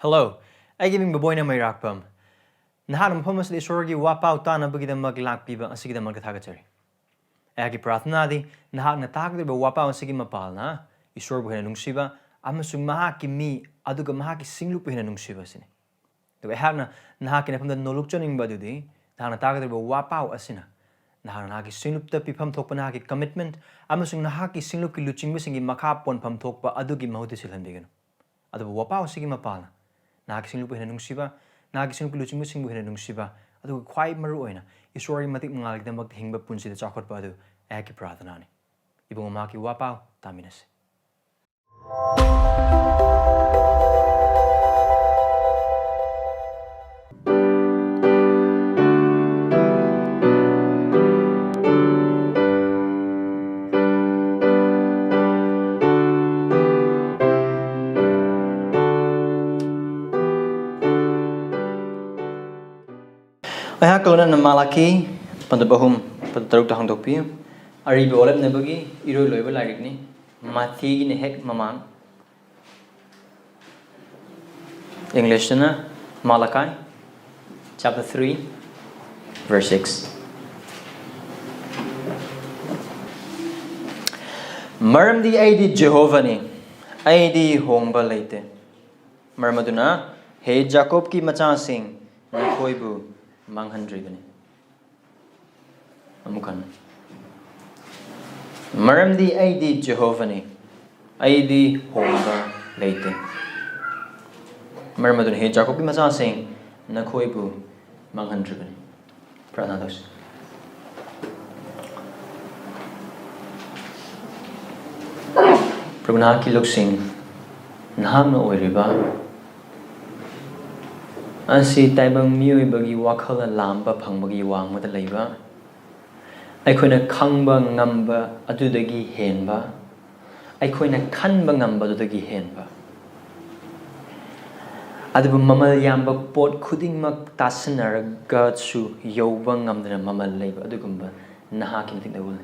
Hello, I giving Baboyna may rakpum. Naham Pumas the Sorgi wapau tana bugida maglak piba and sigida magatagatari. Agi Prathnadi, Nahan attack the wapau and sigima palna, Isor Buhenungshiva, Amasung Mahakki me, aduga Mahakki singlu Buhenungshiva sin. The Wehana Nahakin from the Nolukchaning Badudi, Nahan attack the wapau asina. Nahanaki sinlupta pipam tokpanaki commitment, Amasung Nahaki singluki luching missing in Makapon pam tokpa adugi mahutisilandigan. Adu wapau sigima palna. Nagising lupa hinanungsiba, nagising lupa luching musing hinanungsiba, adu quite maruina, Isori matik mangalik na maghingba punsi the chocolate badu, eki prathanani. Ibong Mahakki wapau, taminas. Kalau na Malaki pada bahum pada teruk tahang topi, ari boleh na bagi iro loiba lagi ni mati gini hek mamang English na Malachi chapter 3 verse 6. Maram di aidi Jehovah ni aidi hongba-leite. Maram aduna he Jacob ki macasing na koibu Manghandribani. Amukan. Maram di aidi Jehovah ni aidi hongba-leite. Maram adun he Jacob ki masasing na koibu Manghandribani. Pranados. Prabhunaaki luksing naham na oiriba Asi taibang miyoy bagi wakhala lamba pang bagi wang mata leiba aikoina khangba ngamba adudagi henba aikoina khanba ngamba adudagi henba adubu mamal yamba pot khudingmak tasinaraga chu yoba ngamdana mamal leiba adugumba nahaki matik dawul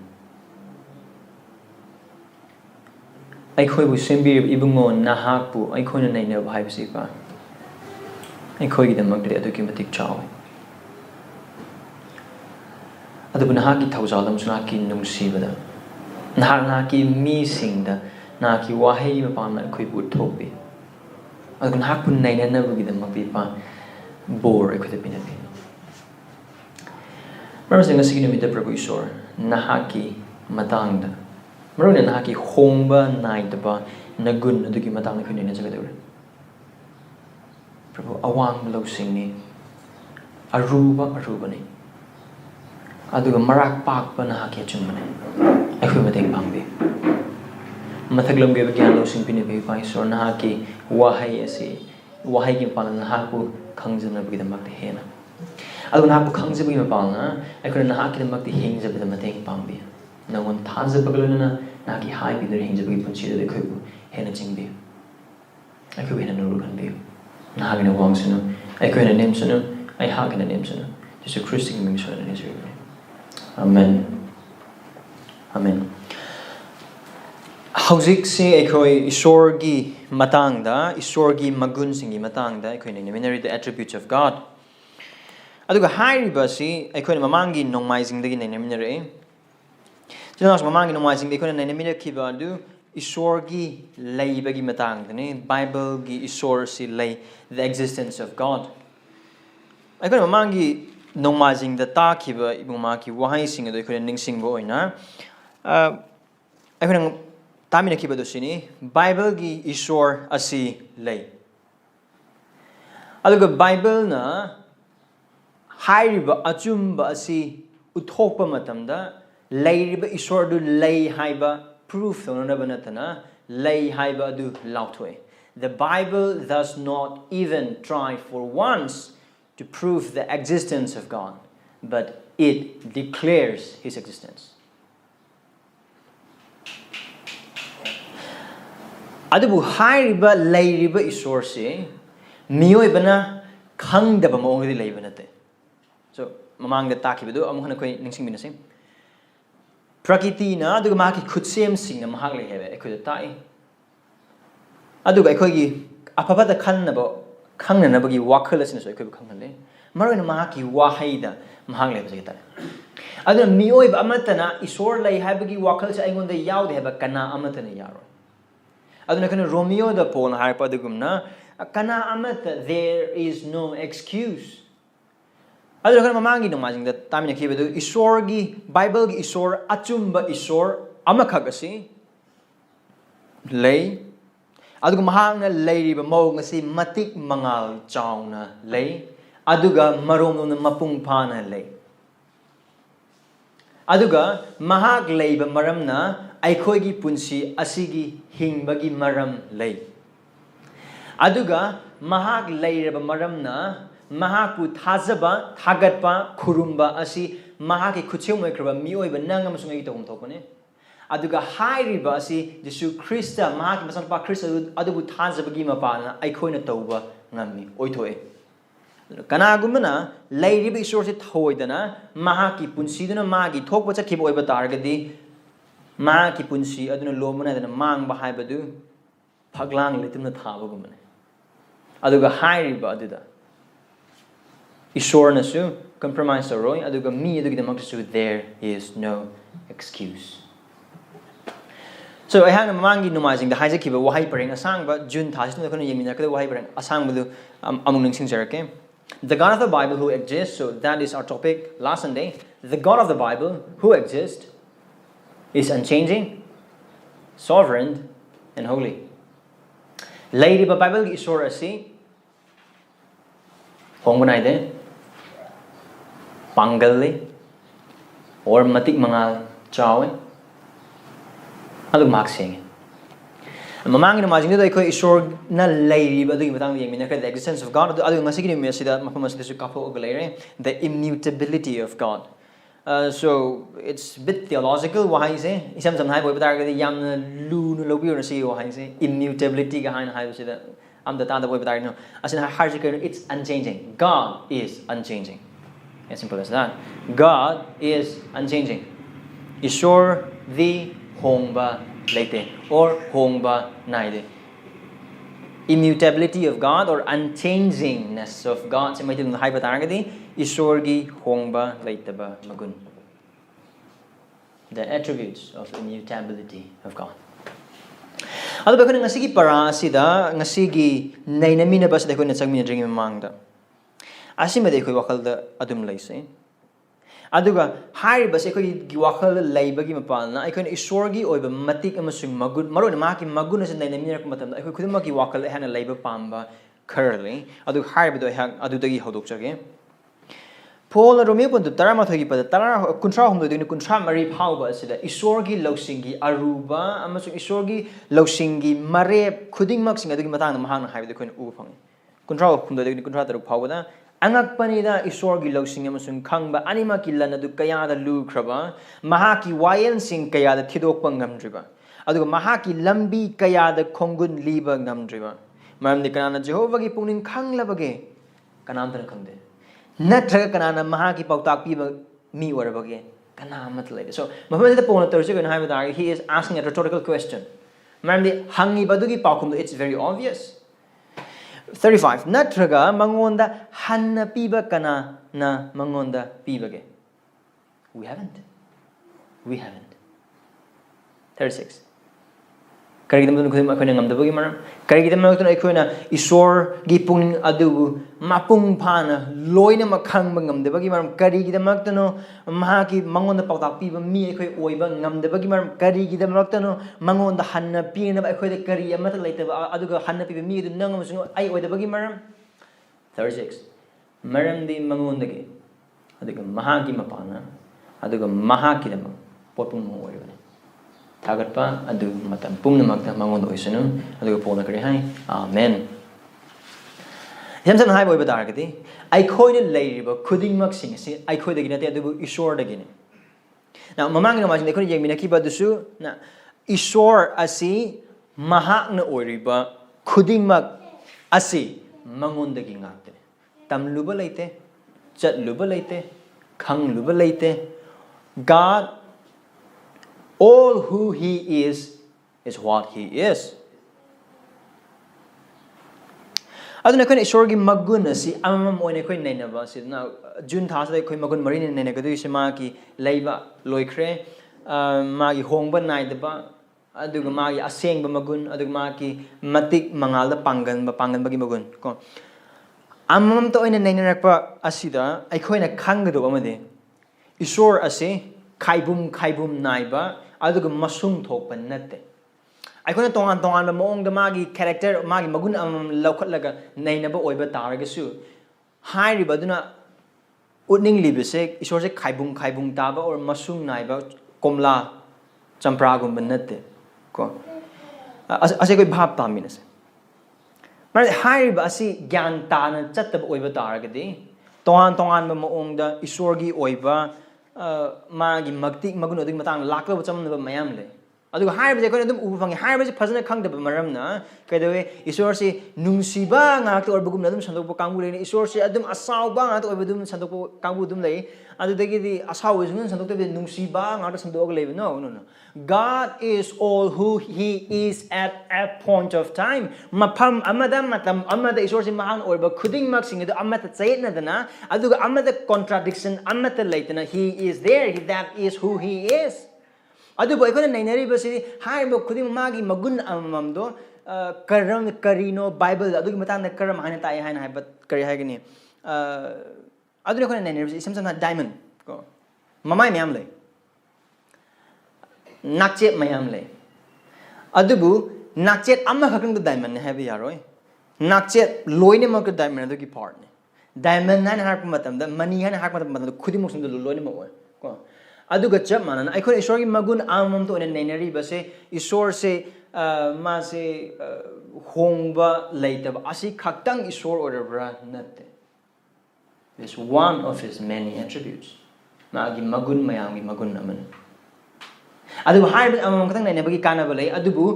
aikhoibu sembir ibungo nahakpu aikoina naina bhaibsi pa Aikhoigi the magdri aduki matik chaw. Adubu nahaki thauzalam sunaki nungsibada. Nahaki mi singda naki wahei mapamna aikoi but thopi. Adubu nahakun naina nabugi the magpipa bore aikoi the pinapi. Marasing asigi namita Prabhu Esor nahaki matangda. Maruna nahaki hongba naidaba nagun aduki matang aikoi naina jagadura. Awang losing ni aruba ni aduga marak pak pa nahaki chumane aikoi mating pangbi mathaglam ge bagyan losing pinibi pai so nahaki wahai asi wahai ki palan nahaku khangjana bagi damak te hena aduga nahaku khangjabi ma palna aikoi nahaki damak te hingjabi damateng pangbi nangon thaja bagalana nahaki hai bi der hingjabi punchi de khoi hena jingbi aikoi hena nuru khanbi Nahagina wang sunu, aikoina name sunu, aihagina name sunu. This is a Christian ming sunu in Israel. Amen. Amen. Hauzik si aikoi Esorgi matangda, Esorgi magunsingi matangda, aikoina naminari the attributes of God. Aduga haiba si aikoina mamangi nongmaisingdagi naminari. Sinas mamangi nongmaising aikoina naminari kiba adu. Esorgi leibagi matangdani Bible gi Esor si lei the existence of God. Aikoi mamangi nongmajing da takiba ibung Mahakki Waheida do aikoi ningsingbo oina aikoi tamina kiba do sini Bible gi Esor asi lei. Aduga Bible na hairiba achumba asi uthokpa matamda leiriba Esor du lei haiba proof lay haiba du lautwe. The Bible does not even try for once to prove the existence of God, but it declares His existence. Adubu hairiba layriba Esor se miyoibana khangdaba maongdi leibanate. So mamang da takibidu amuhana koi ningsing binase. Prakiti na aduga Mahakki khutsem sing na mahak le hebe ekhoi tai aduga ekhoi gi apabada khanna bo ꯈꯪꯅꯅꯕꯒꯤ ꯋꯥꯈꯜ ꯑꯁꯤꯅꯁꯨ ꯑꯩꯈꯣꯏꯕꯨ ꯈꯪꯍꯜꯂꯤ ꯃꯔꯨꯑꯣꯏꯅ ꯃꯍꯥꯛꯀꯤ ꯋꯥꯍꯩꯗ ꯃꯍꯥꯛ ꯂꯩꯕꯁꯤ ꯇꯥꯔꯦ ꯑꯗꯨꯅ ꯃꯤꯑꯣꯏꯕ ꯑꯃꯠꯇꯅ ꯏꯁꯣꯔ ꯂꯩ ꯍꯥꯏꯕꯒꯤ ꯋꯥꯈꯜꯁꯦ ꯑꯩꯉꯣꯟꯗ ꯌꯥꯎꯗꯦ ꯍꯥꯏꯕ ꯀꯅꯥ ꯑꯃꯠꯇꯅ ꯌꯥꯔꯣꯏ aduna kana Romeoda Paul harpa adugumna kana amata there is no excuse aduna kana mamangi nomajingda tamina khibadu isorgi Bible gi isor achumba isor amakhagasi lei aduga mahangna leiriba mawngasi matik mangal chauna lei aduga maromna mapung phana lei aduga mahak leiba maramna aikhoigi punsi asigi hingbagi maram lei aduga mahak leiraba maramna mahakpu thajaba thagatpa khurumba asi mahaki khucheumoikraba mioiba nanga masungai tawum thokone aduga hairiba asi Jesu Christa mahaki masanpa Christa adubu thajabagi mapana aikhoina tawba ngammi oithoe kanagumana leiriba isorse thoidana mahaki punsiduna magi thokpa chakhiba oiba targadi mahakki punsi aduna lomana dana mangba haibadu phaglang litimna thabagumane aduga hairiba aduda isornasu compromise aroi aduga mi adugidamaksu there is no excuse so I hang mamangi numazing the haijakiba wahai pareng asangba June thasituna kono yemina kada wahai pareng asangbu amung ningsingjarake the God of the Bible who exists so that is our topic last Sunday the God of the Bible who exists is unchanging, sovereign, and holy. Lady ba Bible gi isor asi hongba-leite, pangalli, or matik mangal chawe. Adug maksing. Mamangi na majing dito ay isor na lady ba dugi matang yemina the existence of God. Adug masigi ni mesida mapamasida su kapo ogalere the immutability of God. So it's a bit theological why say isam samhai boy batar gadi yamna lu no lobi or see why say immutability ga hain hai sida am the ta boy batar no asin harjika it's unchanging God is unchanging as simple as that God is unchanging isor the hongba-leite or hongba-leite immutability of God or unchangingness of God sa may tilong haiba targadi isorgi hongba-leite ba magun the attributes of immutability of God ado ba kun ngasigi para sida ngasigi nainamina ba sa ko na changmina dring mamangda asima de ko wakal da adum laise aduga hairiba se ko gi wakal laibagi mapalna ai ko isorgi oiba matik amasung magun maron maki magun sa nainamina ko matam ai ko khudumaki wakal hana laiba pamba currently adu hairiba do hang adudagi hodok chage Paul Romeo puntu tarama thogi pada tara kuntra humdo dini kuntra mari phauba asida isorgi lausingi aruba amasung isorgi lausingi mare khudingmak singa dugi matang mahang haibde koin uba phang kuntra humdo dini kuntra taruk phauba da angakpanida isorgi lausingi amasung khangba anima kilana du kaya da lu khraba mahaki wayen sing kaya da thidokpa ngamdriba aduga mahaki lambi kaya da khongun liba ngamdriba maramdi kanana Jehovah gi pungning khanglabage kanamtana khangde natraga kanana mahaki pautak piba mi orabage kanamat lede so mahamada pona torse ko na haibada he is asking a rhetorical question maramdi hangi badugi paukum it's very obvious 35 natraga mangonda hanna piba kana na mangonda pibage we haven't 36 karigidam dun khudum akhona ngamdabagi maram karigidam dun akhona isor gi pungning adu mapung phana loina makhang ngamdabagi maram karigidam tano mahaki mangonda pautak piba mi akhoi oiba ngamdabagi maram karigidam tano mangonda hanna pina akhoi da kari amata leitaba aduga hanna piba mi du nangam sungo ai oidabagi maram 36 maram di mangonda ge aduga mahaki mapana aduga mahaki dam potpung mo oibane Tagatpa adu matam pungna magta mangonda oisanu aduga pona kari hai amen Yamsam hai boy badargati aikhoina leiriba khudingmak sing asi aikhoida ginate adubu isor dagine Now mamang na majin ekhoina yengmina ki badusu na isor asi mahakna oiriba khudingmak asi mangonda gi ngakte tamluba leite chatluba leite khangluba leite God all who he is what he is. aduna khoi isor gi magun asi amam oine khoi nei na ba si na jun tha sa khoi magun mari nei na gadu si ma ki leiba loikhre ma gi hongba nai da ba aduga ma gi asengba magun aduga ma ki matik mangal da pangan ba gi magun ko amam to oine nei na rakpa asida ai khoi na khang gadu amade isor ase khaibum nai ba aduga masung thok pan natte ai khoi na tongan maong da ma gi character ma gi magun amam laukhat laga nei na ba oiba taraga su hai ri baduna utning libese isor se khaibum ta ba or masung nai ba komla champra gum ban natte ko ase koi bhap ta min ase mar hai ri ba asi gyan ta na chatta ba oiba taraga di tongan ba maong da isor gi oiba magi magtik magun oding matang laklo cham na mayam le aduga haiba je ko dum ubu fangi haiba je phajana khangda maram na kaidawe isor si nungsiba ngak to orbugum na dum sandok kangbu le isor si adum asaw ba ngak to obudum sandok kangbu dum le adudagi di asaw is nun sandok te nungsiba ngak to sandok le no God is all who he is at a point of time mapam amada matam amada isor si mahang orba khuding mak sing adu amata chait na dana aduga amada contradiction amata leitana he is there that is who he is adubo ikona nainari basi hai bo khuding magi magun amam do karam karino bible adugi matang na karam haina tai haina hai but kari hai gani adu ikona nainari basi samsam na diamond ko mamai myam le nakchet mayam le adubu nakchet amma khakang do diamond ne have yaroi nakchet loine mak diamond adugi part ne diamond nan har matam da money han har matam khudi mok sum do loine mak ko aduga chap manana ai khoi isor gi magun amam to ne nainari base isor se ma se hongba leite ba asi khaktang isor orabra natte is one of his many attributes ma gi magun mayam gi magun aman adu hai amam khatang naina bagi kana ba lei adubu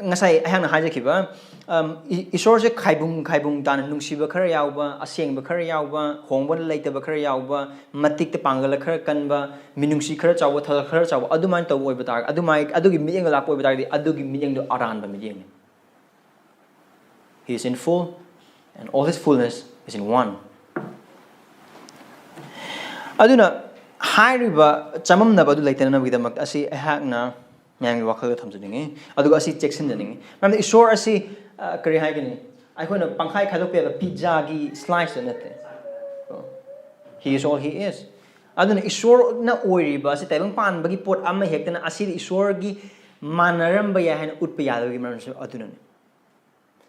ngasai ahang na hajakhiba isor se khaibum tan nungsiba khara yauba asengba khara yauba hongba leite ba khara yauba matik te pangal khara kanba minungsi khara chawba thal khara chawba aduman taw oiba tar adumai adugi miyeng la poi ba tar di adugi miyeng do aran ba miyeng he is in full and all his fullness is in one aduna hairiba chamam na ba du leite na bagi damak asi ahak na yang wakhal thamjani aduga asi checksin jani mam isor asi kari hai gani ai khona pangkhai khadok pe pizza gi slice nate he is all he is aduna isor na oiriba asi taibang pan bagi pot amma hektana asi isor gi manaram ba ya han utpa ya gi maram aduna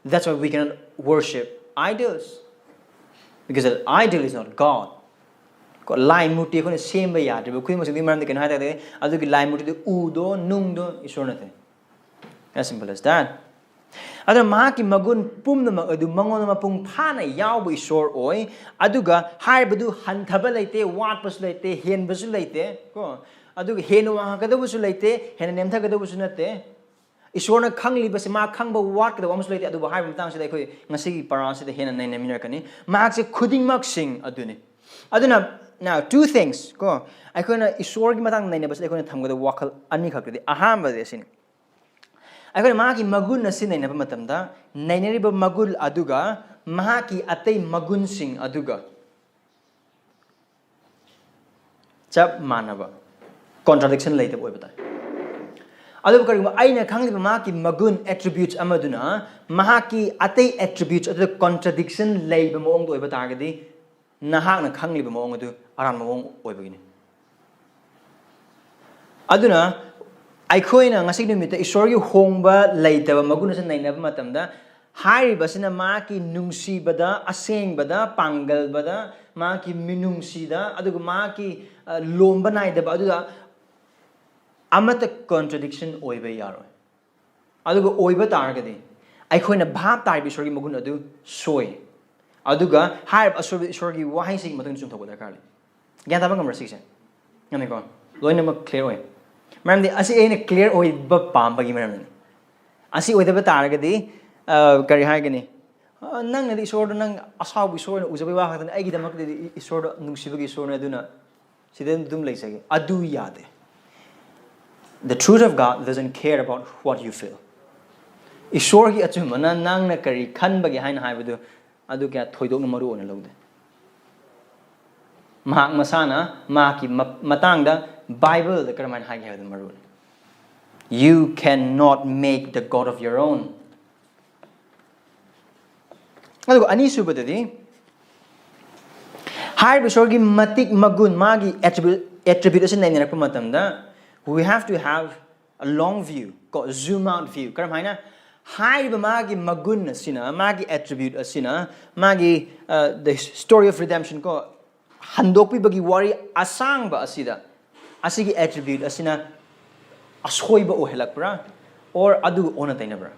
that's why we cannot worship idols because an idol is not God ko lai muti khona sem ba ya de khoi mo sing maram de kan ha ta de adugi lai muti de u do nung do isor nate as simple as that aduna mahaki magun pumna adu mangon mapung phana yawba isor oi aduga haibadu hanthaba leite watpas leite henbasu leite ko aduga henwa kadabusu leite hen nemtha kadabusu nate isorna khangli basi ma khangba wat kada wamus leite aduba haibam tang sida khoi ngasi parasi de hen nai namina kani mahak se khuding mak sing aduni aduna now two things ko aikona isor gi matang nai ne basi aikona thamgada wakhal ani khakde aham ba desin aikona mahaki magun asi nai na matamda nainari ba magul aduga mahaki atei magun sing aduga chap manaba contradiction leite oi bata adu kari aina khangli mahaki magun attributes amaduna mahaki atei attributes adu contradiction leiba moong do oi bata gadi nahak na khangli ba moong adu aran moong oi bagini aduna aikhoina ngasi numita isor gi hongba leitaba maguna san nainaba matamda hairi basina maki nungsi bada aseng bada pangal bada maki minungsi da aduga maki lomba naidaba aduga amata contradiction oiba yaroi aduga oiba targadi aikhoina bhap taibi isor gi magun adu soi aduga hair asor isor gi wahai sing matang sum thoba darkar le gyan tabang ngamra sikse ngane ko loina ma clear oi maram di asi aina clear oi ba pam bagi maram ni asi oi da targadi kari hai gani nang na isor do nang asaw isor na ujabai wa khatan ai gi damak di isor do nungsibagi isor na aduna siden dum leisage adu yade the truth of God doesn't care about what you feel isor gi achuma na nang na kari khan bagi haina haibadu adu kya thoidok na maru ona lawde mahak masana mahakki matangda Bible da karamai hai ha maru you cannot make the god of your own adu ani subadadi hai bisorgi matik magun magi attribute asin naina rakpa matamda we have to have a long view got a zoom out view karamai na haiba magi magun asina magi attribute asina magi the story of redemption ko handokpi bagi wari asangba asida asigi attribute asina asoiba ohelakpra or adu ona tainabra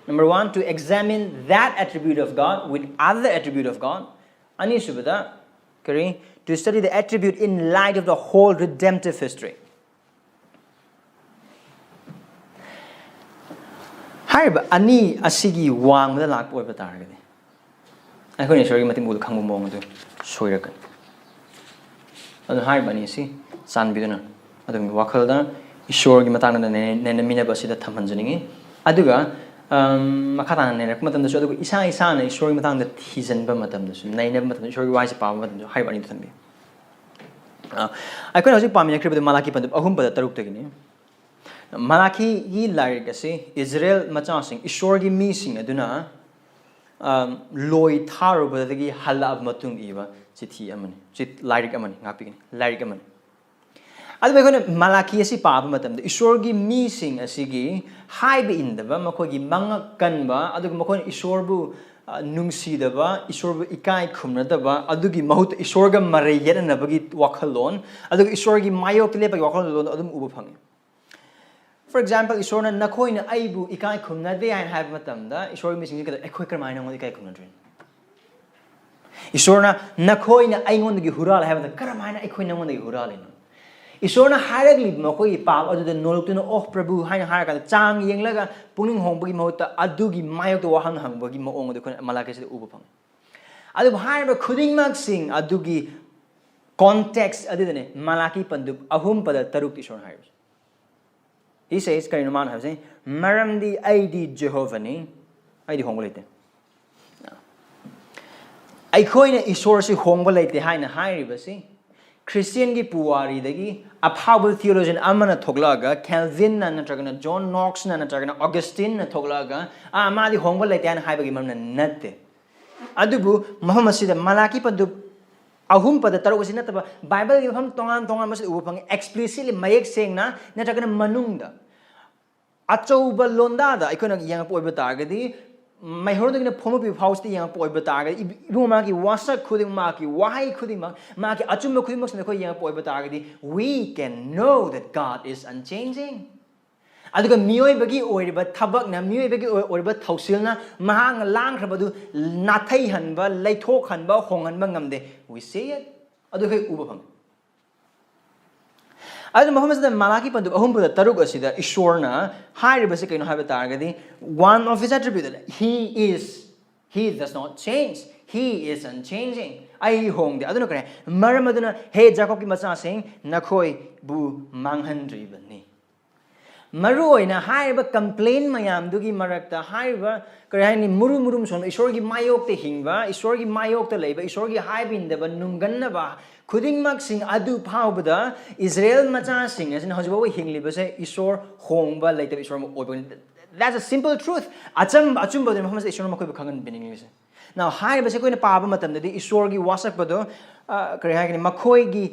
number 1 to examine that attribute of God with other attribute of God ani subada kari to study the attribute in light of the whole redemptive history haiba ani asigi wangda lakpo ba taragani akhoni sorry matim bul khangbu mong adu soirakan adu haiba ni si sanbiduna adu wakhalda Esor gi matangna ne mina basida thamhanjani aduga makhatana ne rak matam da so aduga isa isa na Esor gi matangda thijanba matam da su naina matam Esor gi wise pa matam haiba ni thambi ai koi hoji pamina kribada Malakki pandu ahum pada taruk tagini Malakki gi larik ase Israel machasing Esor gi mi sing aduna loi tharu badagi halab matung iba chithi amani chit larik amani ngapigini larik amani adu bekone Malakki asi paaba matamda Esor gi mi sing asigi haiba indaba makogi mangakanba adu makone Esor bu nungsidaba Esor bu ikai khumnadaba adu gi mahut Esor ga marai yeranabagi wakhalon adu Esor gi mayok lepagi wakhalon adum uba phangi for example Esor na nakhoina aibu ikai khumnade hain haiba matamda Esor gi mi sing ga ekhoi karmaina ngod ikai khumnadrin Esor na nakhoina aingon gi hural haiba karmaina ekhoi nangond gi huralin Esor na haragli makoi pam adu the noltuna oh prabhu haina haraka chang yenglaga puning hongbagi mahota adugi mayok to wahang hangbagi maong adu Malakki se uba phang adu haiba khuding mak sing adugi context adu ne Malakki pandu ahum pada taruk Esor haibs he says karino man have say maramdi aidi Jehovah ni aidi hongba-leite eikhoina Esor se hongba-leite haina hairiba si Christian gi puwari dagi a powerful theologian amana thoglaga Calvin na natragana John Knox na natragana Augustine na thoglaga amadi hongba-leite an haibagi mamna natte adubu mahamasida Malakki padu ahum pada taru wasina taba Bible gi ham tongan mas ubu phang explicitly mayek seng na natragana manungda achouba londa da ikona yang poiba targadi my holding pomo pi house the yang poi bataga ibumaki wasak khuding maki why khuding maki achumba khuding mak ko yang poi bataga we can know that God is unchanging aduga miyoi bagi oiriba thabak na miyoi bagi oiriba thausil na mahang lang khrabadu nathai hanba laithok hanba honganba ngamde we say it aduga uba phang adu Muhammad Malakki pandu ahum pada taruk asida Esor na hairiba se kaino haiba targadi one of his attributes he does not change he is unchanging ai hongde aduna kare maramaduna he Jacob ki macha sing nakhoi bu manghandribani maru oina haiba complain mayam dugi marakta haiba kare haini murum son Esor gi mayok te hingba Esor gi mayok te leiba Esor gi haibin deba nungganna ba khuding mak sing adu phawbada Israel macha sing as in hojibo hingli ba se Esor hongba-leite Esor mo oibon that's a simple truth achum ba de Muhammad Esor makoi khangan bening se now hai ba se koina paaba matam de Esor gi wasak bado kare ha ni makoi gi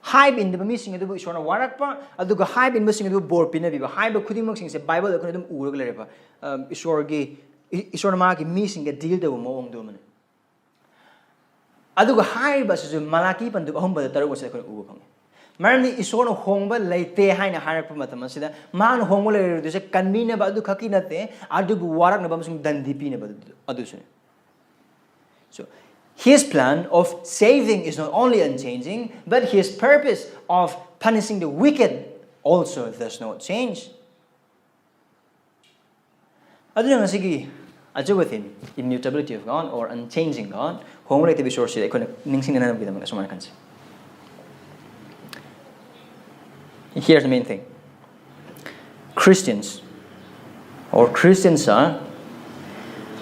haib in the missing adu Esor na warakpa aduga haib in missing adu bor pina bi haib ba khuding mak sing se Bible da kodum urug le ba Esor na ma gi missing ga deal de mo ong do man aduga haiba su Malakki pandu ahum pada taru wasa ko ubu phang marni Esor no hongba-leite haina harak matam asida man hongba-leite du se kanmina ba adu khaki nate adu warak na ba sung dandipi na ba adu se so his plan of saving is not only unchanging but his purpose of punishing the wicked also does not change adu ngasigi ajubatin immutability of God or unchanging God hongba-leite Esor se ikona ningsing na nam bidam asumana kanse here's the main thing Christians or Christiansa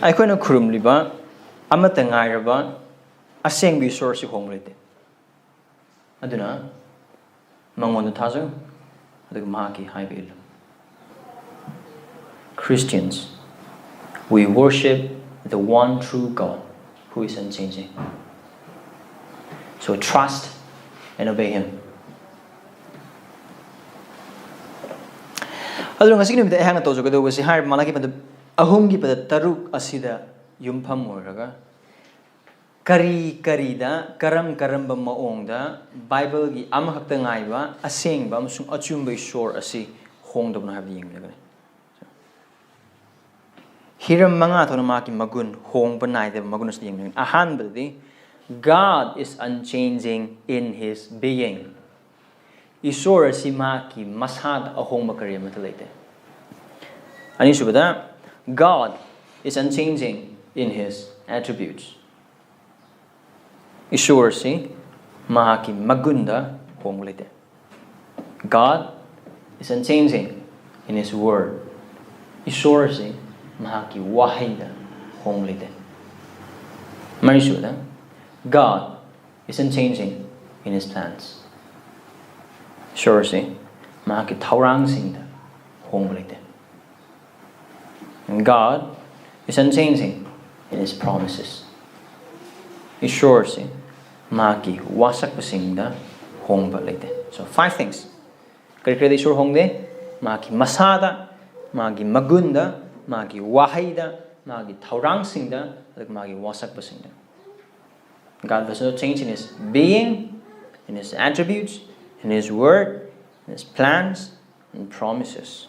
ikona khurumliba amatta ngairaba asengba Esor si khurumliba aduna Mangonda thajou aduga Mahakki haiba illu. Christians, we worship the one true God who is unchanging. So trust and obey Him. Aduna ngasi nimita ehang to jogado wasi har Mahakki pada ahonggi pada taruk asida yumpham oiraga kari da karam ba maongda Bible gi amakhakta ngaiba asengba amasung achumba Esor asi hongdabna habdi yenglegane. Hiram manga thona maki magun hongba naide magun asi yenglegane. Ahanbadi God is unchanging in His being. Esor asi Mahakki Masada ahongba kari amata leite. Anisubada God is unchanging in His attributes. Esor si Mahakki magunda hongba-leite. God is unchanging in His word. Esor si Mahakki Waheida hongba-leite. Manisubada God is unchanging in His plans. Esor si Mahakki thourangsingda hongba-leite. And God is unchanging in His promises. Esor si Mahakki wasakpasingda hongba-leite. So 5 things. Kari Esor hongde Mahakki Masada, Mahakki Magunda, Mahakki Waheida, Mahakki thourangsingda, and Mahakki wasakpasingda. God does not change in His being, in His attributes, in His word, in His plans and promises.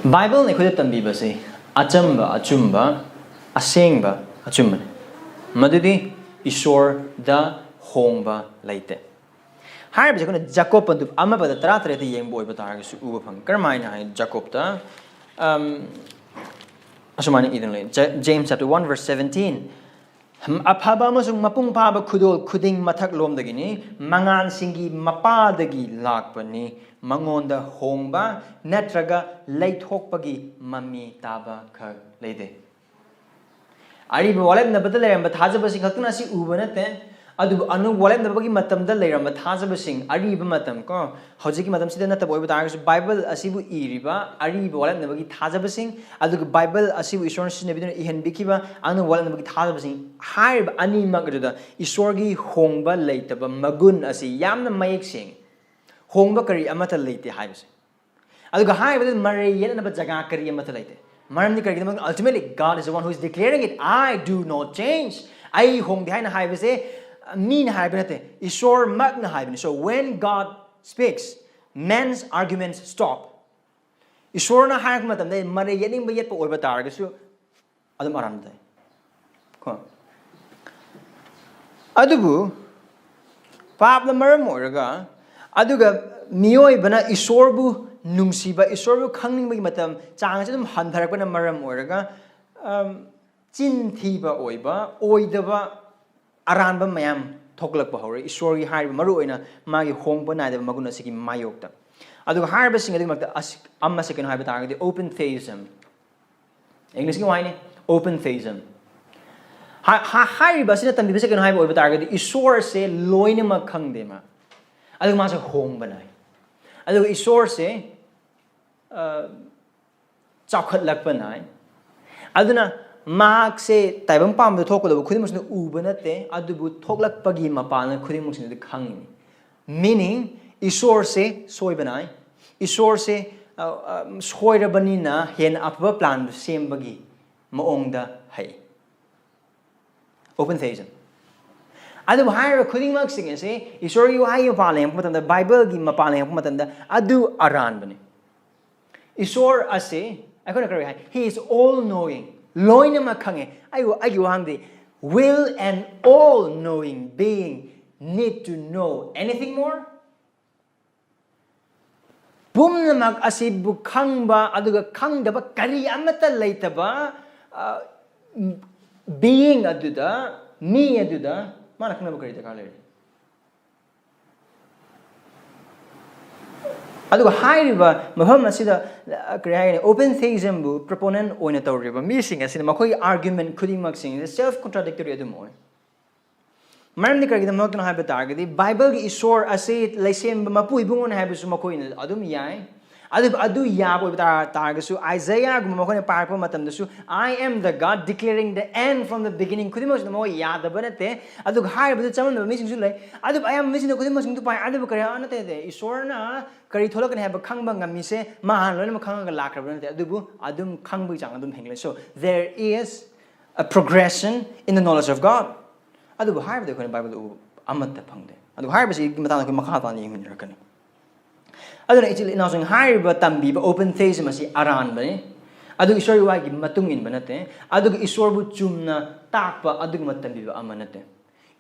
Bible ne khudap tambiba se achamba achumba asengba achumba madudi Esor da hongba-leite. Haiba je kona Jacob andu amma pada tara te yengbo oiba targa su uba phang karmaina hai Jacob da asumani idanle James chapter 1 verse 17 aphaba amasung mapung phaba khudol khuding mathak lomdagini mangan singi mapadagi lakpani Mangonda hongba natraga leithokpagi mami taba khar leide. Ari walem na badal leramba thajabasing khakna si uba nate adu anu walem na bagi matamda leramba thajabasing ari ba matam ko hojiki matam sida nata boiba targasu Bible asibu iriba ari walem na bagi thajabasing adu Bible asibu Esor sine biduna ihan bikiba anu walem na bagi thajabasing haib ani magruda Esorgi hongba leitaba magun asi yamna mayek sing hongba kari amata leite haibase aduga haibada mare yenna ba jaga kari amata leite maramni kari ultimately God is the one who is declaring it. I do not change. I hongde haina haibase mean haibate Esor magna haibane. So when God speaks, men's arguments stop. Esor na haik matam de mare yening ba yet pa oiba targasu adum aramda ko adubu pap na maram oiraga aduga miyoi bana Esorbu nungsiba Esorbu khangningbagi matam chang se dum handarakbana maram oiraga chin thiba oiba oidaba aranba mayam thoklakba hore Esorgi haiba maru oina magi hongba naidaba maguna sigi mayokta aduga haiba sing adig makta amma second haiba targadi open theism English gi waine open theism haiba sina tambi second haiba oiba targadi Esor se loina ma khangdema aduga ma se hongba nai aduga Esor se chakhatlakpa nai aduna mahak se taibam pamda thokkodaba khudimukna uba nate adubu thoklakpagi mapana khudimukna khangini meaning Esor se soiba nai Esor se soirabanina hen apba plan sembagi maongda hai open theism adu haira khudingmak sing se Esor yu hayo pale matamda Bible gi mapale matamda adu aran bani Esor ase akona kari hai he is all knowing loina makhange ayu hangde will an all knowing being need to know anything more pumnamak asibu khangba aduga khangdaba kari amata leitaba being aduda me aduda mana khangba kari ta kale aduga hairiba mafam asida kare open theism bu proponent oina tawriba mi sing asida makoi argument khudimak sing self contradictory adum oi maram ni kare the mok na haiba targadi bible gi isor ase laisem mapu ibungon haiba su makoi adum yai adu ya boy targasu Isaiah gum makoi parpa matam dasu I am the God declaring the end from the beginning khudimos mo ya da banate adu haiba chaman mi sing su lai adu I am missing the khudimos sing tu pai adu kare anate de isor na kari tholak ne haiba khangba ngami se mahan loi ma khang ga lakrab nate adu bu adum khangbu chang adum hengle so there is a progression in the knowledge of God adu haiba de khone bible amatta phangde adu haiba si matang ko makha ta ni min rakani aduna ichil inausing haiba tambi ba open theism asi aran bani adu isor wa gi matung in banate adu isor bu chumna takpa adu matambi ba amanate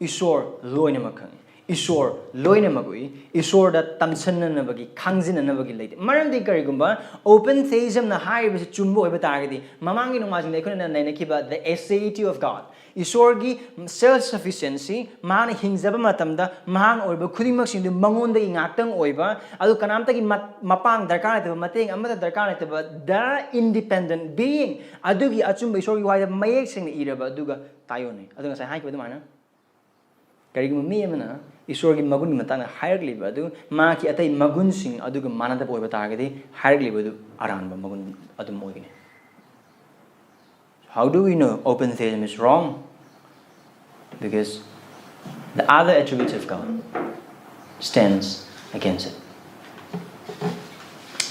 isor loina makhang isor loina magui isor da tamsanna na bagi khangjina na bagi leite maram de kari gumba open theism na haiba si chumbo oba targadi mamangi no majing de khona na kiba the aseity of God isor gi self sufficiency man hingjaba matamda mahang oiba khudimak sing du mangonda gi ngaktang oiba adu kanamta gi mapang darkar te mateng amata darkar te the independent being adu gi achum isor gi waida mayek sing iraba aduga tayone adu ngasai hai kiba dumana kari gi mi amana isor gi magun matana higher liba adu ma ki atai magun sing aduga manada oiba targadi higher liba du aranba magun adu moigine how do we know open theism is wrong? Because the other attributes of God stands against it.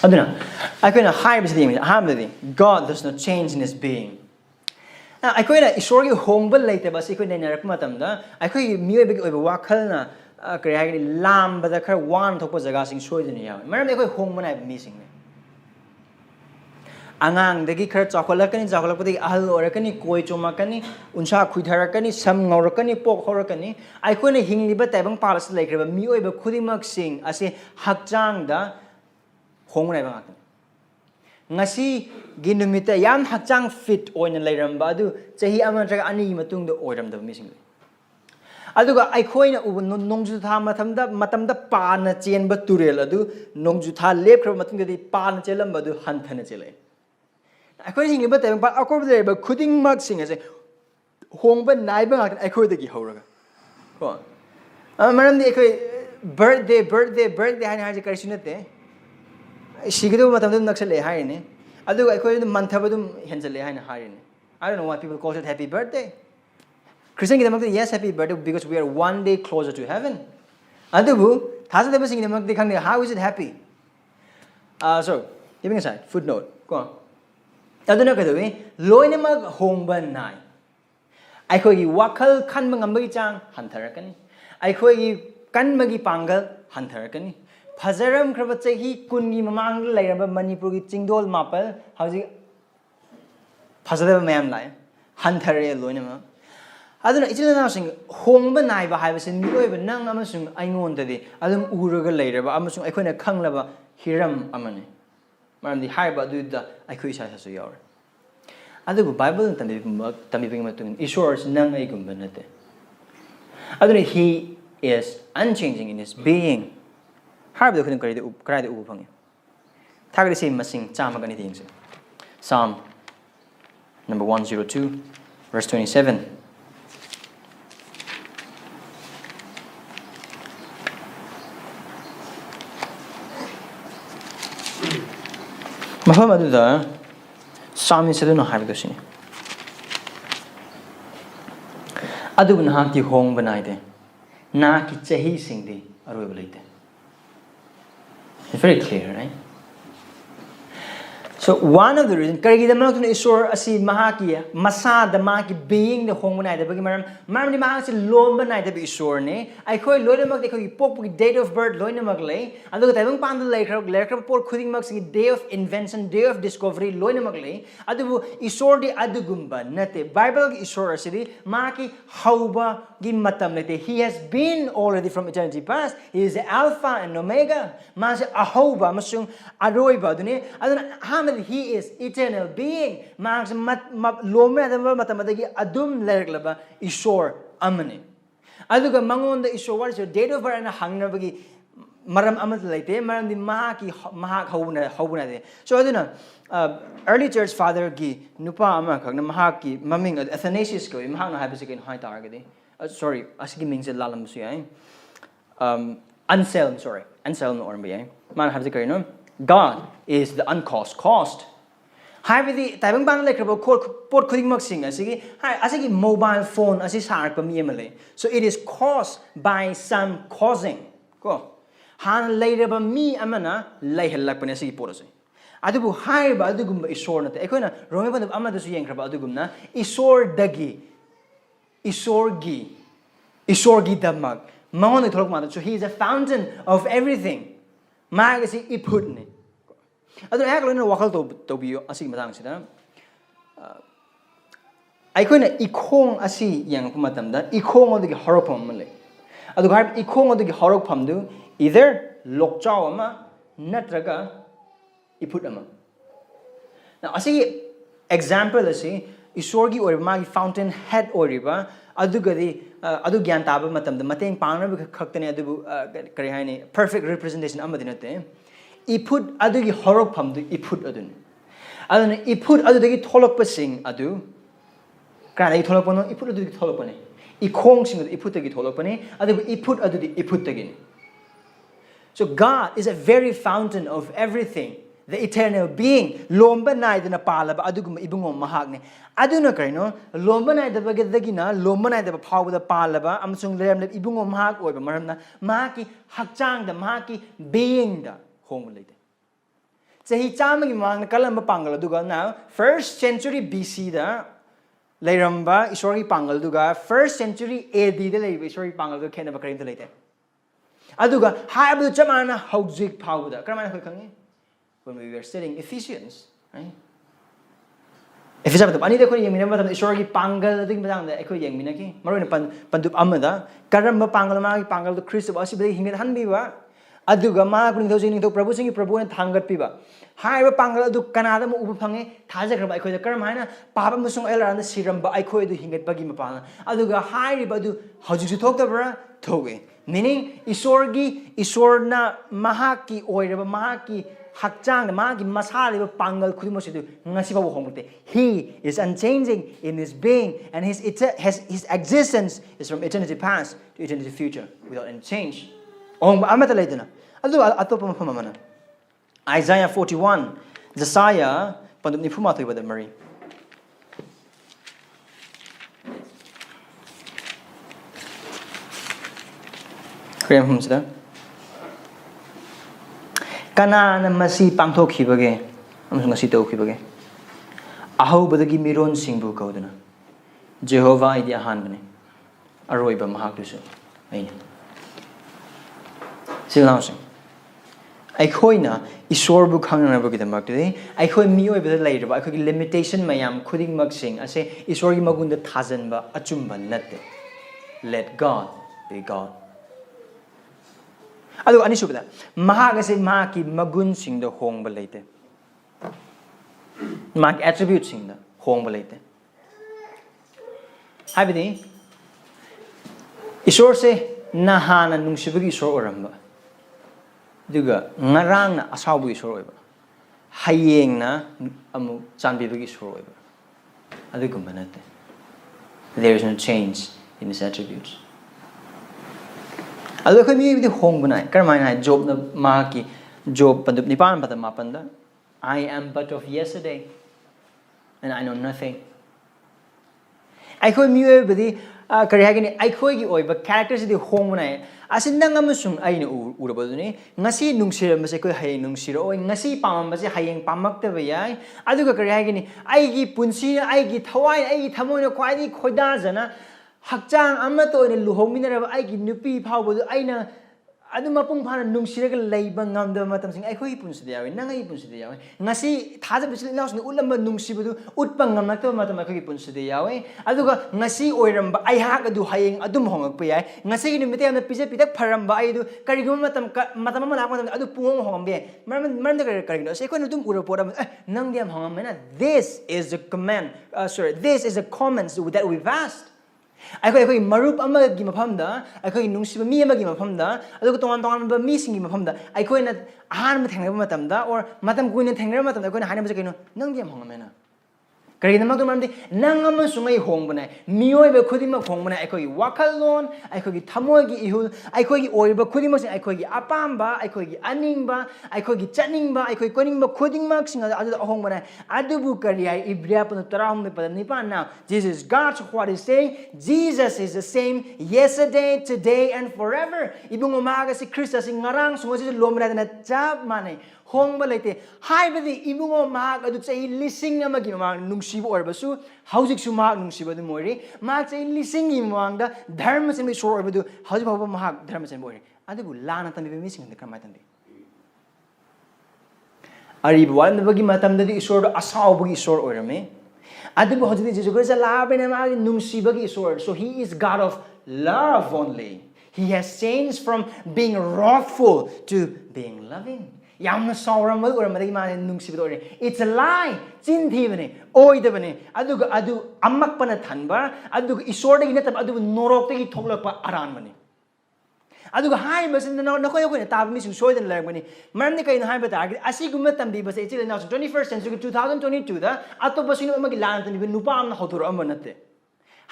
Aduna, I can haiba God does not change in his being. Now, I can isor gi hongba-leite ba si ko narak matamda I can miyoy big oiba wakhal na kare lam ba da khar wan thokpa jaga sing soidini yaw maram de ko hongba na mi sing angang dagi khar chakolakani chakolakpadi ahal orakani koi chomakani unsa khuitharakani sam ngaurakani pok horakani aikone hingliba taibang palas laikreba mioiba khudimak sing ase hakchang da hongnai ba ngasi ginumita yam hakchang fit oina lairamba adu chahi ama traga ani matung da oiram da mising aduga aikhoina u nongju tha matamda pana chenba turel adu nongju tha lepkhra matung da pana chelam adu hanthana chelai I think about them, but according to the cutting mug sing as a hongba naiba I the gihoraga. Go on. Madam, the birthday, and has a carcinate. She could do what I'm doing next day, high. I do I call it the Mantabadum Hensele and high. I don't know why people call it happy birthday. Christian, yes, happy birthday because we are one day closer to heaven. Adubu, hasn't ever seen the country. How is it happy? So, giving aside, footnote. Go on. Aduna kadawi loina mag hongba nai aikoi gi wakhal khanba ngambai chang hantarakani aikoi gi kanmagi pangal hantarakani phajaram khraba chahi kungi mamang lairaba manipur gi chingdol mapal hauji phajadaba mayam lai hantare loina ma aduna ichilana sing hongba nai ba haibase mioi nang amasung aingon dadi adum uraga lairaba amasung aikoina khanglaba hiram amani maram di haiba du da aikoi sa su yaur adu bible tambi ping matun isor nang ai gum banate aduna he is unchanging in his being harb da khun krai da u phang thagri se masing chama gani thing se Psalm number 102 verse 27 Mahama do da Sami se do no haiba sini adu na ki hong banai de na ki chahi sing de aroi balaite it's very clear right so one of the reasons karigi the manok na isor asi Mahakki Masada Mahakki being the hong banai de bagi maram ni Mahakki lom banai de isor ne ai khoi loina mak de khoi pok date of birth loina mak lei adu taibang pan lei khrab por khuding mak sing day of invention day of discovery loina mak lei adu isor di adugumba nate bible isor asidi Mahakki hauba gi matam lete he has been already from eternity past he is the alpha and omega mas ahongba masung aroiba dune aduna he is eternal being mas lome adama matamadagi adum lerglaba isor amane aduga mangonda isor what is your date of birth and hangnabagi maram amat leite maram di mahak hobuna de so aduna early church father gi nupa ama khagna mahakki maming Athanasius ko mahak na haiba se ken hai targadi sorry asigi ming se lalam su yai Anselm no orm bi man haiba se kai no God is the uncaused cost haibidi taibang bang lekrabo pot khuding mak sing asigi mobile phone asi sarak pa mi amale so it is caused by some causing ko han leiraba mi amana leihallak pane asigi pot ase adubu haiba adugum isor nate ekhoina rome ban amada su yengkraba adugumna isor gi damak mangon tholok ma so he is a fountain of everything magasi iputne adu aklona wakal to biyo asigi matang sida aikoina ikhong asi yang pumatamda ikhong odigi horokpam male adu garb ikhong odigi horokpam du either lokchao ama natraga iput ama now asigi example asi isorgi or magi fountain head oriba adugadi adu gyan taba matamda mateng pangna khaktane adu kari haini perfect representation amadi nate iput adugi horok phamdu iput adun aduna iput adudagi tholok pasing adu kana tholok pano iput adudagi tholok pane ikhong sing iput dagi tholok pane adu iput adudi iput dagi so God is a very fountain of everything the eternal being lomba naidana palaba adugum ibungom mahakne aduna kaino lomba naidaba gedagina lomba naidaba phawda palaba amsung lerem ibungom mahak oiba maramna mahaki hakchang da mahaki being da hongba-leite sahi chamagi mang kalamba pangal duga now 1st century BC da leiramba isori pangal duga 1st century AD da leiba isori pangal du khena bakrim da leite aduga haibu chamana hojik phawda kramana khoi khangi when we were studying Ephesians right Ephesians ani de khoi yemina matam isori pangal ding badang da ekhoi yengmina ki maroi pandup amada karamba pangal ma ki pangal du Christ ba sibei hinget hanbi ba aduga ma kuning thojing ning tho prabhu singi prabhu na thangat piba haiba pangal adu kanada mo ubu phange thajakraba aikoi da karam haina papa musung elara na siramba aikoi du hinget bagi mapana aduga hairiba adu hojik thoktabra thoge meaning isorna mahakki oiraba mahakki hakchang mahakki masaliba pangal khudimosidu ngasiba hongmute he is unchanging in his being and his existence is from eternity past to eternity future without any change amata leidana adu atopa mafamana Isaiah 41 Josiah pandum nifuma thoi bada mari krem humsda kana na masi pangthokhibage amsung asi taukhibage ahobadagi miron singbu kaudana Jehovah idi ahanbane aroiba mahaklusu aina silausi eikhoina isorbu khangnabagi damakde eikhoi mioi bada leiraba eikhoi limitation mayam khuding maksing ase isorgi magunda thajanba achumba natte let God be God adu ani subada mahagase mahaki magun singda hongba-leite mahak attribute singda hongba-leite habidi isor se nahana nungsibagi isor oramba duga ngarang na asabu isor oiba hayeng na amu chanbibagi isor oiba adu gumbanate there is no change in his attributes adu khoi mi bi hongbana karmai na job na mahaki job pandup nipan pada mapanda I am but of yesterday and I know nothing eikhoi mi bi kari hagini eikhoi gi oiba characters di hongbana asin nang amusung aina urabaduni ngasi nungsira mase koi hayeng nungsira oi ngasi pamam mase hayeng pamakta bayai aduga kari hagini aigi punsi aigi thawai aigi thamoi na khwai di khoida jana hakchang amatta oina luhongminaraba aigi nupi phawbodu aina adu mapung phana nungsiraga leiba ngamda matam sing aikhoi punsida yawi nangai punsida yawi ngasi thaja bisil laus ni ulamba nungsibadu utpa ngamnakta matam aikhoi punsida yawi aduga ngasi oiramba aihak adu hayeng adum hongakpa yai ngasi gi numite amna pije pidak pharamba aidu karigum matam ma lakma adu pungong hongambe maram da karigno se koina dum ura pora nang diam hongamena this is a command this is a comment that we've asked ꯑꯩꯈꯣꯏ ꯃꯔꯨꯞ ꯑꯃꯒꯤ ꯃꯐꯝꯗ ꯑꯩꯈꯣꯏꯒꯤ ꯅꯨꯡꯁꯤꯕ ꯃꯤ ꯑꯃꯒꯤ ꯃꯐꯝꯗ ꯑꯗꯨꯒ ꯇꯣꯉꯥꯟ ꯇꯣꯉꯥꯟꯕ ꯃꯤꯁꯤꯡꯒꯤ ꯃꯐꯝꯗ ꯑꯩꯈꯣꯏꯅ ꯑꯍꯥꯟꯕ ꯊꯦꯡꯅꯕ ꯃꯇꯝꯗ ꯑꯣꯔ ꯃꯇꯝ ꯀꯨꯏꯅ ꯊꯦꯡꯅꯔꯕ ꯃꯇꯝꯗ ꯑꯩꯈꯣꯏꯅ ꯍꯥꯏꯅꯕꯁꯦ ꯀꯩꯅꯣ ꯅꯪꯗꯤ ꯌꯥꯝ ꯍꯣꯡꯉꯝꯃꯦꯅ ꯀꯔꯤꯒꯤꯗꯃꯛꯇ ꯃꯔꯝꯗꯤ ꯅꯪ ꯑꯃꯁꯨꯡ ꯑꯩ ꯍꯣꯡꯕꯅꯦ ꯃꯤꯑꯣꯏꯕ ꯈꯨꯗꯤꯡꯃꯛ ꯍꯣꯡꯕꯅꯦ ꯑꯩꯈꯣꯏꯒꯤ ꯋꯥꯈꯜꯂꯣꯟ ꯑꯩꯈꯣꯏꯒꯤ ꯊꯃꯣꯏꯒꯤ ꯏꯍꯨꯜ ꯑꯩꯈꯣꯏꯒꯤ ꯑꯣꯏꯔꯤꯕ ꯈꯨꯗꯤꯡꯃꯛꯁꯦ ꯑꯩꯈꯣꯏꯒꯤ ꯑꯄꯥꯝꯕ ꯑꯩꯈꯣꯏꯒꯤ ꯑꯅꯤꯡꯕ ꯑꯩꯈꯣꯏꯒꯤ ꯆꯠꯅꯤꯡꯕ ꯑꯩꯈꯣꯏ ꯀꯣꯏꯅꯤꯡꯕ ꯈꯨꯗꯤꯡꯃꯛꯁꯤꯡ ꯑꯗꯨꯗ ꯑꯍꯣꯡꯕꯅꯦ ꯑꯗꯨꯕꯨ ꯀꯔꯤ ꯍꯥꯏ ꯏꯕ꯭ꯔꯤꯌꯥ 13:19 Jesus is God's what is saying Jesus is the same yesterday today and forever ibungo maaga si Christ si ngarang sungo si lomra na chap manai hongba-leite haibadi ibungo mahak adu chai lising amagi mamang nungsiba oirbasu haujiksu mahak nungsiba du moiri mahak chai lising gi mamangda dharma chai Esor oirbadu haujik phaba mahak dharma chai moiri adubu lana tambi mi sing kramai tambi aribu walnabagi matamdadi Esor do asawbagi Esor oirame adubu haujik Jesus Christ labena mahak nungsibagi Esor so he is God of love only he has changed from being wrathful to being loving yamna sawramal oramadagi ma nungsibado ore it's a lie chinthibane oidabane aduga adu amakpana thanba aduga Esordagi natab adu noroktagi thoklakpa aranbane aduga haiba sin nakoi koi tab mi sing soidan larmani maramni kain haiba ta asiguma tambi base ichil now 21st century 2022 da atopa sinu amagi lan tambi nupa amna hotur amanate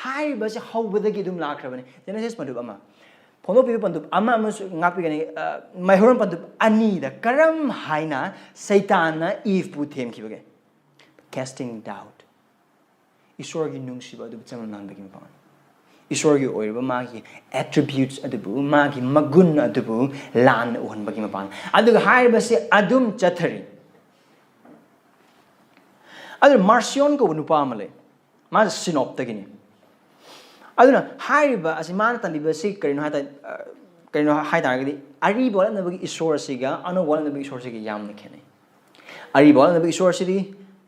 haiba se hawbadagi dum lakrabane Genesis pandu ama Pono pipi pandup ama amus ngapi gani maihoran pandup ani da karam haina Satan Eve pu them ki bage casting doubt Esor gi nungsiba adu chaman nan bagi ma Esor gi oirba ma gi attributes adubu ma gi magun adubu lan uhon bagi ma pan adu haiba se adum chathari adu Marcion ko nupa amale ma synoptagini aduna haiba asimana tandiba si karino haitagadi ari bola nabagi Esor siga anu bola nabagi Esor siga yamna khene ari bola nabagi Esor sidi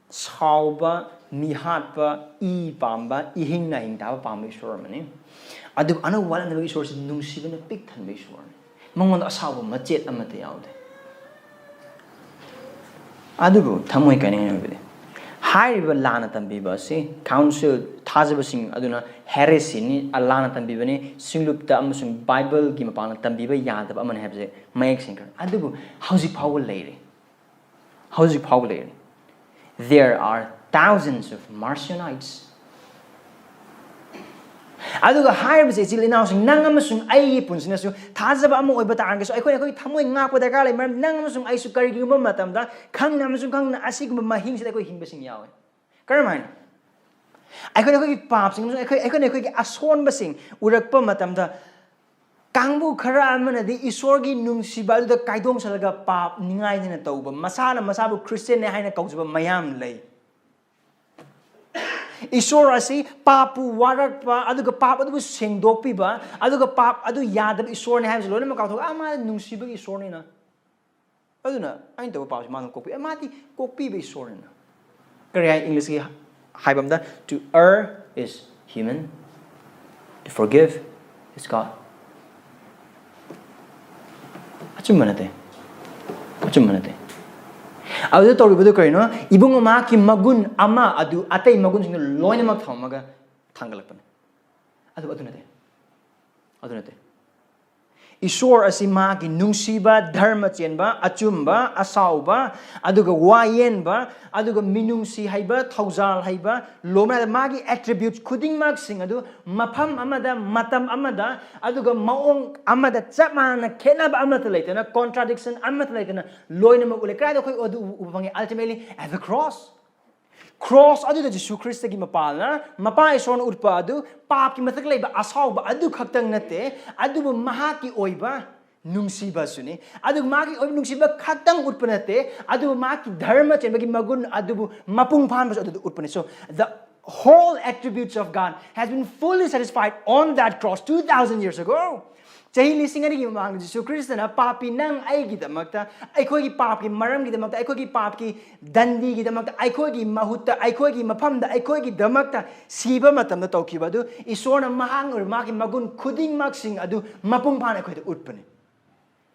sauba mihatba I pamba ihingna hingda pamba Esor mani adu anu bola nabagi Esor sidi nungsibana pik thanbe Esor mangonda asabu machet amate yaude adubu thamoi kaning nabide haiba lana tambiba si council thajabasing aduna heresy ni alana tambibani singlupta amasung Bible gi mapana tambiba yadaba amane habse mayek singer adubu hauji power leire there are thousands of Marcionites aduga haiba se jil inausing nang amasung ai punsina su thajaba am oiba taranga so aikoi thamoi ngakpa dakar le maram nang amasung ai su kari gi matamda khangna amasung khangna asiguma mahing se aikoi hingbasing yawe karamai aikoi pap sing aikoi ason basing urakpa matamda kangbu khara amana di Esor gi nungsiba da kaidong salaga pap ningai dina tauba masana masabu Christian ne haina kaujaba mayam lei Esor asi papu warakpa aduga pap adu sengdokpiba aduga pap adu yadab Esor ne haibs lona makau thok ama nungsiba gi Esor ne na aduna ain taw pap man kokpi amati kokpi be Esor ne na kari English gi haibam da to err is human to forgive is God achummanate adu tawribadu karino ibungo ma ki magun ama adu atai magun sing loina mak thamaga thangalakpane adu nate Esor asi ma ki nungsiba dharma chenba achumba asauba aduga wayenba aduga minungsi haiba thaujal haiba lomna ma gi attributes khuding mak sing adu mafam amada matam amada aduga maong amada chamana khenaba amata leitena contradiction amata leitena loina mak ule krai do khoi adu ubangi ultimately at the cross adu da Jesus Christ gi mapalna mapa Esor urpa adu pap ki mathak leiba asauba adu khaktang nate adu mahaki oiba nungsiba suni adu maki oiba nungsiba khaktang urpa nate adu maki dharma chenba gi magun adu mapung phan bas adu urpa ne so the whole attributes of God has been fully satisfied on that cross 2000 years ago Chahi lising ari gi mang Jesus Christ na papi nang ai gi damakta aikoi gi pap gi maram gi damakta aikoi gi pap gi dandi gi damakta aikoi gi mahutta aikoi gi mafam da aikoi gi damakta siba matam da tawkiba du Esor na mahang or maki magun khuding mak sing adu mapung phan aikoi da utpane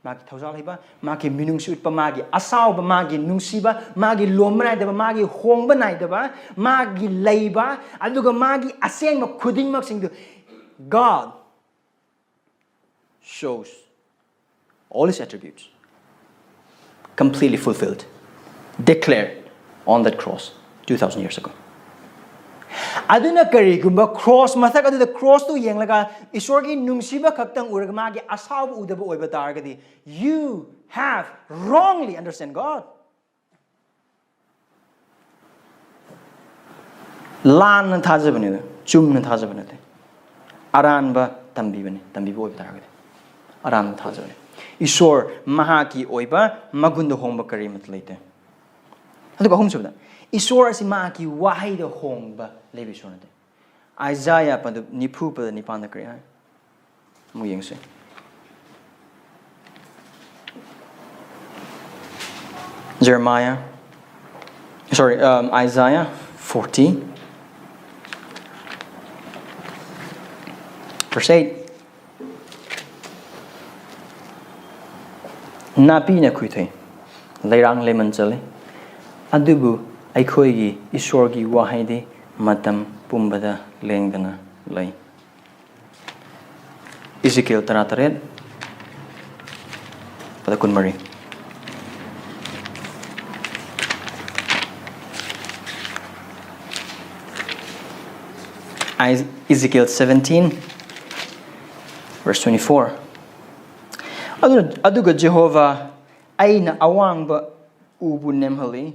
maki thaujal haiba maki minungsi utpa magi asaw ba magi nungsiba magi lomnai da magi hongba nai da magi leiba aduga magi asengba khuding mak sing du God shows all His attributes completely fulfilled, declared on that cross 2,000 years ago. Aduna kari gumba cross mathak adu the cross to yenglaga isorgi nungsiba kaktang uraga magi asaw udaba oiba targadi. You have wrongly understand God. Lan nan thajabani chum nan thajabani aranba tambibani tambibo oiba targadi aran thajabani. Esor Mahakki oiba magunda hongba kari matlaite. Aduga hum sabda Esor asi Mahakki Waheida hongba lebi sonate. Isaiah padu nipu pada nipanda kari hai. Mu yengse. Isaiah 40 verse 8. Napi na kuitoi leirang leman chale adubu aikhoigi isorgi wahaidi matam pumbada lengdana lay. Ezekiel 33 pada kunmari. Ezekiel 17 verse 24. Aduga Jehovah aina awangba ubu nemhali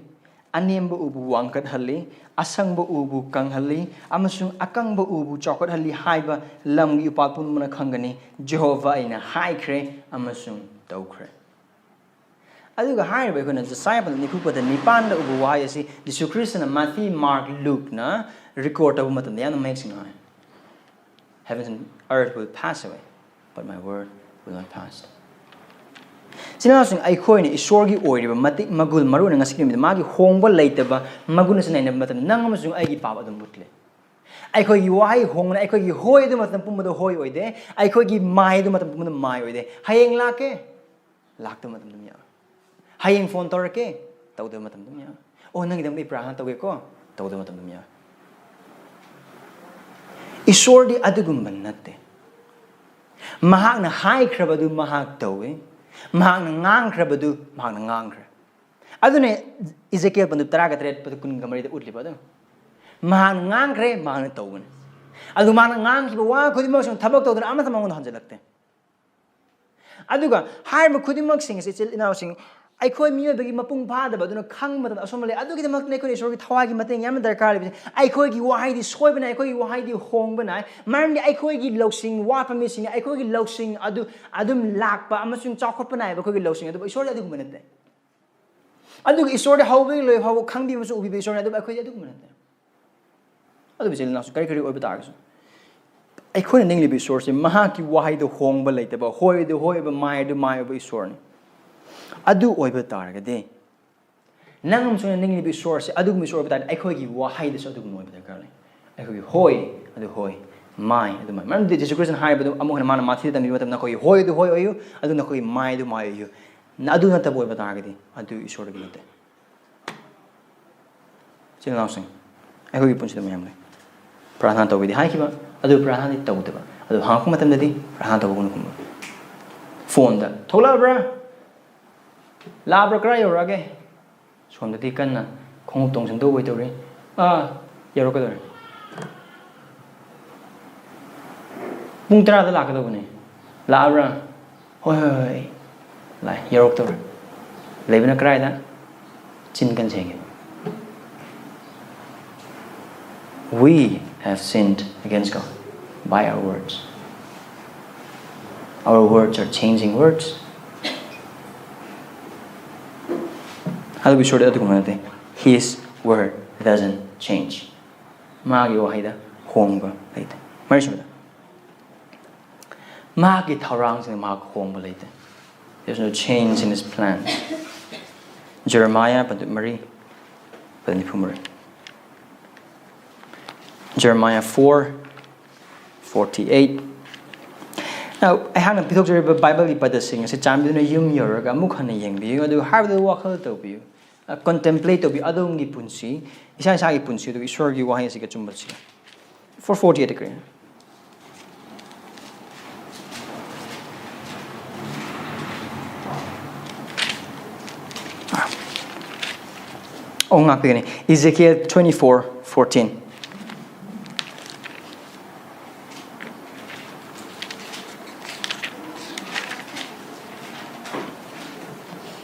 anemba ubu wangkat hali asengba ubu kanghali amasung akangba ubu chokot hali haiba lamgi upatpun mana khangani Jehovah aina haikre amasung taukre. Aduga haiba ikona Josiah pada nipupada nipanda ubu wahayasi Jesu Christ na Matthew, Mark, Luke na record abu matam yana makes ngai. Heavens and earth will pass away, but my word will not pass. Sinasing eikhoina isorgi oiriba matik magul maruna ngasiki mi magi hongba-leite ba maguna sinaina matam nang amasung aigi papa dum mutle. Eikhoigi wahai hongna eikhoigi hoi du matam pumada hoi oide eikhoigi mai du matam pumada mai oide hayeng lake lakta matam dum ya hayeng phone torake tawda matam dum ya oh nangi dam prahana tawge ko tawda matam dum ya. Esor di adugumban natte. Mahak na hai krabadu mahak tawe. Mahak na ngang krabadu mahak na ngang kra. Aduna Ezekiel pandu taraga tret patu kun gamari da utli padu. Mahak na ngang kre mahak na tawe. Adu mahak na ngang kiba wa khudimag sing thabak tawduna amata mangon hanjalakte. Aduga hai ma khudimag sing se chil inaw sing aikhoi miyo bagi mapung phada baduna khang mata asomale adugi damak ne khoi Esor gi thawagi mateng yam darkar li aikhoi gi wahai di soibana aikhoi gi wahai di hongbana maram di aikhoi gi loksing wapa mi sing aikhoi gi loksing adum lakpa amasung chakotpana ba khoi gi loksing adu Esor adu gumanate adugi Esor de hawbe loi haw khangbi masu ubi Esor adu aikhoi adu gumanate adu bisil nasu kari kari obi targasu aikhoi ningli bi Esor se Mahakki Waheida hongba-leite ba hoi ba mai ba Esor ni adu oiba targade nangam sona ningli bi Esor se adu mi Esor ba aikhoi gi wahai de so adu moi ba targale aikhoi gi hoi adu hoi mai adu mai man de Jesu Christ hai ba amu hana mana mathi da mi matam na khoi hoi adu hoi oyu adu na khoi mai adu mai oyu na adu na ta boi ba targade adu Esor gi nate sing now sing aikhoi gi punchi da mayam le prahana tawi di hai ki ba adu prahana di tawu ba adu hang ko matam da di prahana tawu ko phone da thola bra labra kra yorage somda di kanna khong tong sing do wai tawri yaro ka dor mung tra da la ka do ne labra hoi lai yaro ka dor lebna kra da chin kan chenge we have sinned against God by our words. Our words are changing words. How do we sort it? His word doesn't change. Mahakki Waheida hongba-leite. Marishmada. Mahakki thourangsingda mahak hongba-leite. There's no change in His plan. Jeremiah Marie Manipur. Jeremiah 4:48. Now, I haven't picked up the Bible by the sing. I said, "Jam dina yum yoraga mukhana yengbi. Adu have the wakal tobi. Contemplate tobi. Adungi punsi. Isa gi punsi tobi. Esor gi wahai siga chumbat siya. 4:48 agree. Oh, ngakpigani. Ezekiel 24:14.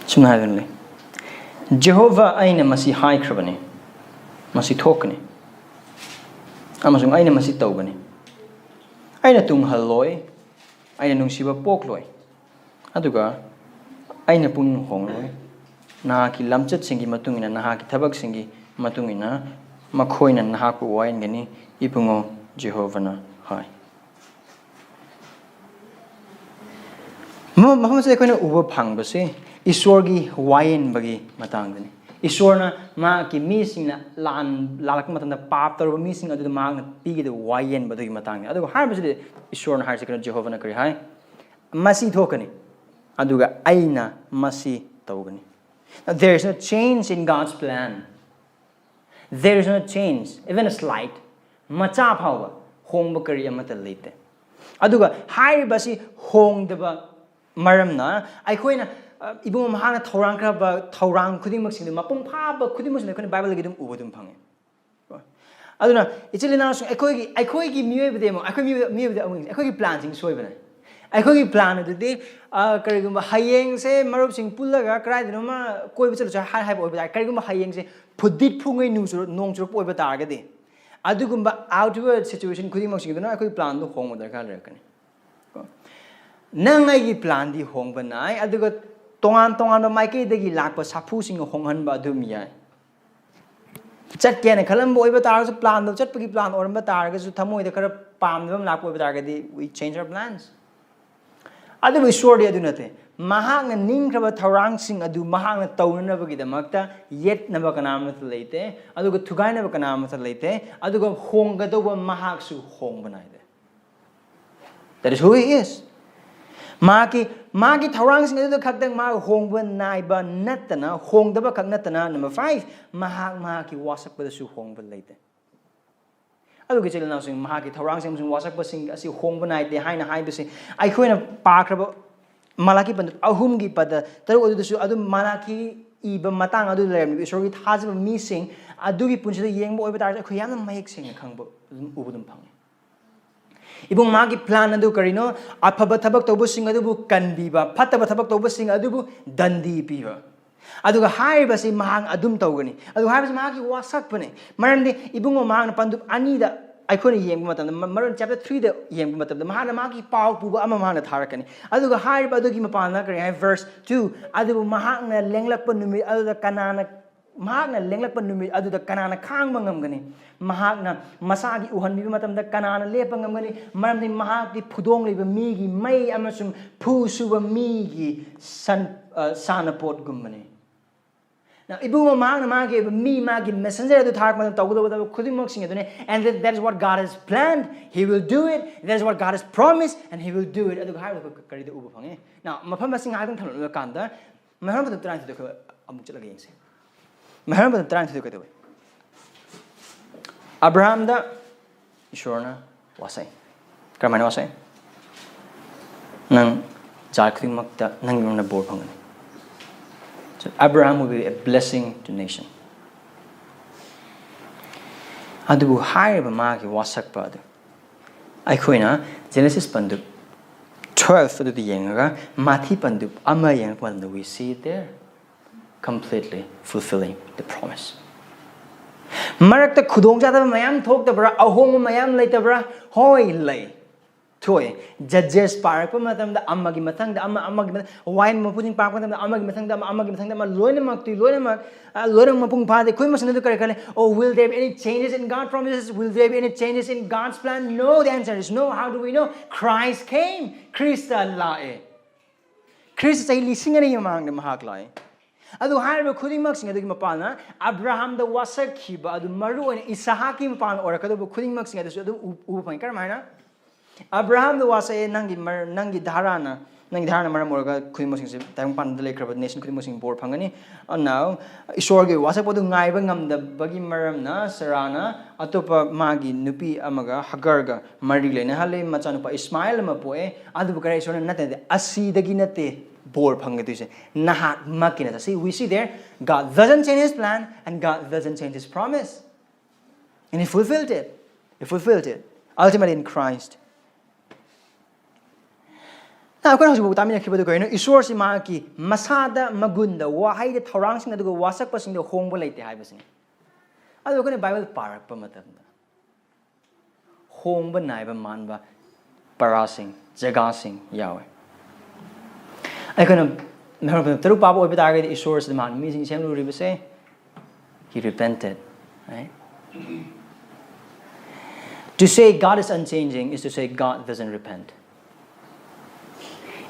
Sumna Jehovah aina masi hai krabani. Masi thokani. Amasung aina masi taugani. Aina tung haloi. Aina nung siba pokloi. Aduga aina pun hongloi. Nahaki lamchat singi matungina nahaki thabak singi matungina makhoina nahaku wain gani ipungo Jehovah na hai. Maham sa eikhoina uba phangbase Esorgi wain bagi matangdani. Esorna Mahakki misingna lalak matanda pap tarba mising adu maagna pigida wain badagi matangni. Adu harbase Esorna harsekana Jehovah na kari hai. Masi thokani. Aduga aina masi taugani. Now, there is no change in God's plan. There is no change, even a slight. Macha phawa hongba kari amata leite. Aduga haiba si hongdaba maramna aikhoina ibung mahana thourangsingda thourang khudimmaksingda mapung phaba khudimmaksingda aikhoina Bible gi dum ubadum phange. Aduna ichilina su aikoigi miyebde mo miyebde amung aikoigi plan sing soibana. Aikoigi plan adudi karigumba hayeng se marup sing pullaga kraidinoma koiba chalu haiba oiba karigumba hayeng se phudit phungai nong chur oiba targadi adugumba outward situation khudimmaksingda aikoigi plan do hongba darkar lekani. Nangai gi plan di hongba nai aduga tongan maike dagi lakpa sapu sing honghanba adum yai. Chat kene khalambo oiba targa plan do chat pagi plan oramba targa su thamoi da kara pamdam lakpa oiba targa di we change our plans. Adu Esor aduna te mahakna ningkraba thourangsing adu mahakna taunana bagi damakta yet naba kanamna leite aduga thugaina ba kanamna leite aduga hongga do mahak su hongba naide. That is who he is. Mahakki thourangsing adu khakdang ma hongba naiba natana hongdaba khak natana. Number 5 Mahakki wasakpa su hongba leite. Aduga chil na sing Mahakki thourangsing sing wasakpasingda asi hongba naide haina haibase aikhoina pakraba Malaki pandu ahumgi pada taru adu su adu Malaki iba matang adu lerem Esorgi thajaba mising adugi punsida yengbo oiba tar akhoi yamna mayek sing khangbo ubudum phange. Ibung Mahakki plan adu karino aphaba thabak tobu sing adu bu kanbiba phattaba thabak tobu sing adu bu dandi piba. Aduga haiba si mahang adum tawgani. Adu haiba si Mahakki wasakpane. Maramdi ibung mahang pandu anida aikhoina yengba matamda maron chapter 3 da yengba matamda mahana Mahakki pau puba ama mahana tharakani. Aduga haiba adugi mapana kari hai verse 2 adu mahakna lenglakpa numit aduda kanana mahakna lenglakpa numit aduda kanana khangba ngamgani. Mahakna masagi uhanbiba matamda kanana lepa ngamgani. Maramdi Mahakki phudong liba migi mai amasung phu suba migi sanapot gumbani. Now, ibungo mahakna Mahakki messenger adu tharak matam tawgudaba khudimmaksing adune and that is what God has planned. He will do it. That is what God has promised and he will do it. Adu haiba kari da uba phange. Now, mafam basing haidang thalun kanda mahram patam tran thu dekho amuk chalaga yengse. Mahram patam tran thu dekho. Abraham da Esorna wasai. Karamana wasai. Nang jarkhudimmakta nang yona bor phangani. So Abraham will be a blessing to nation. Adubu haiba Mahakki wasakpa adu. Aikhoina Genesis pandu 12 adu yengaga mathi pandu ama yang pandu we see it there completely fulfilling the promise. Marakta khudong jadaba mayam thoktabra ahongba mayam leitabra hoi lei. Toy judges parakpa matamda amagi mathangda amagi wine mapujing parakpa matamda amagi mathangda ma loina mapung phade khoi masana kare kale. Oh, will there be any changes in God's promises? Will there be any changes in God's plan? No, the answer is no. How do we know? Christ came. Christa lae. Christ say lisingani yamang de mahak lae. Adu haiba khudimmaksing adu mapana Abraham da wasakhiba adu maru oina Isahaki mapana orakadu khudimmaksing adu ubu phang karamaina Abraham the was a nangi dharana maramorga khudimmaksing se tang pan dele kraba nation khudimmaksing bor phangani and now Esorgi wasakpodu ngaiba ngamda bagi maramna sarana atopa magi nupi amaga hagarga mari lena hale machanupa Ismail ma poe adu kare Esorna nate asidagi nate bor phangeduse nahat makina. See, we see there, God doesn't change His plan and God doesn't change His promise. And He fulfilled it. He fulfilled it. Ultimately in Christ. Now, kung hasibu tamin nakibado ko ino, Esor si Mahakki Masada, Magunda, Waheida, thourangsingda, aduga wasakpasingda, hongba-leite, haiba sing. Ado ko na Bible parak pa matamda. Hongba naiba manba parasing, jagasing, Yahweh. Ay ko na meron taru papa oy bitagay di Esor sa man missing same luri ba say he repented, right? To say God is unchanging is to say God doesn't repent.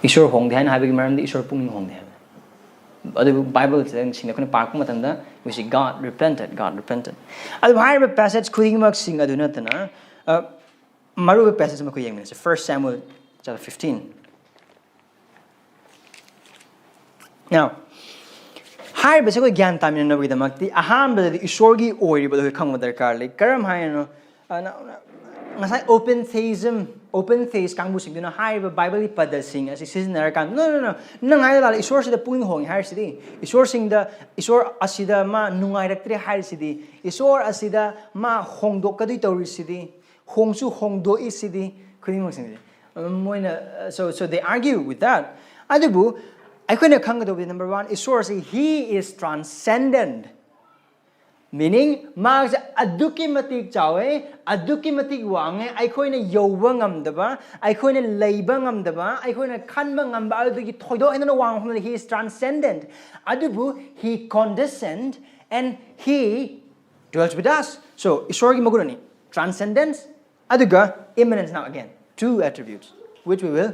Esor hong dihan habi meron di Esor pung hong dihan. Ado Bible saying sing ko na park mo matanda we see God repented. Ado higher passage kuing mag sing aduna tana maru passage mo kuyeng minutes 1 Samuel chapter 15. Now, haiba sa ko gyan tamin na nabagdamakti ahongba the Esorgi ori ba kang madarkar like karam hay no ngasay open theism kang musing duna haiba Bible padasing as seasoner kan no nang hay la Esor sida puing hong hay sidi Esor asida ma nungay raktre hay sidi Esor asida ma hongdok kadui tori sidi hongsu hongdo isidi kuning musing moina so they argue with that adubu aikhoina khangado number 1 Esor say he is transcendent, meaning mag aduki matik chawe aduki matik wange aikhoina yoba ngamdaba aikhoina leiba ngamdaba aikhoina khanba ngamba adugi thoido ena wang hom he is transcendent adubu he condescend and he dwells with us. So Esor gi magurani transcendence aduga immanence. Now again 2 attributes which we will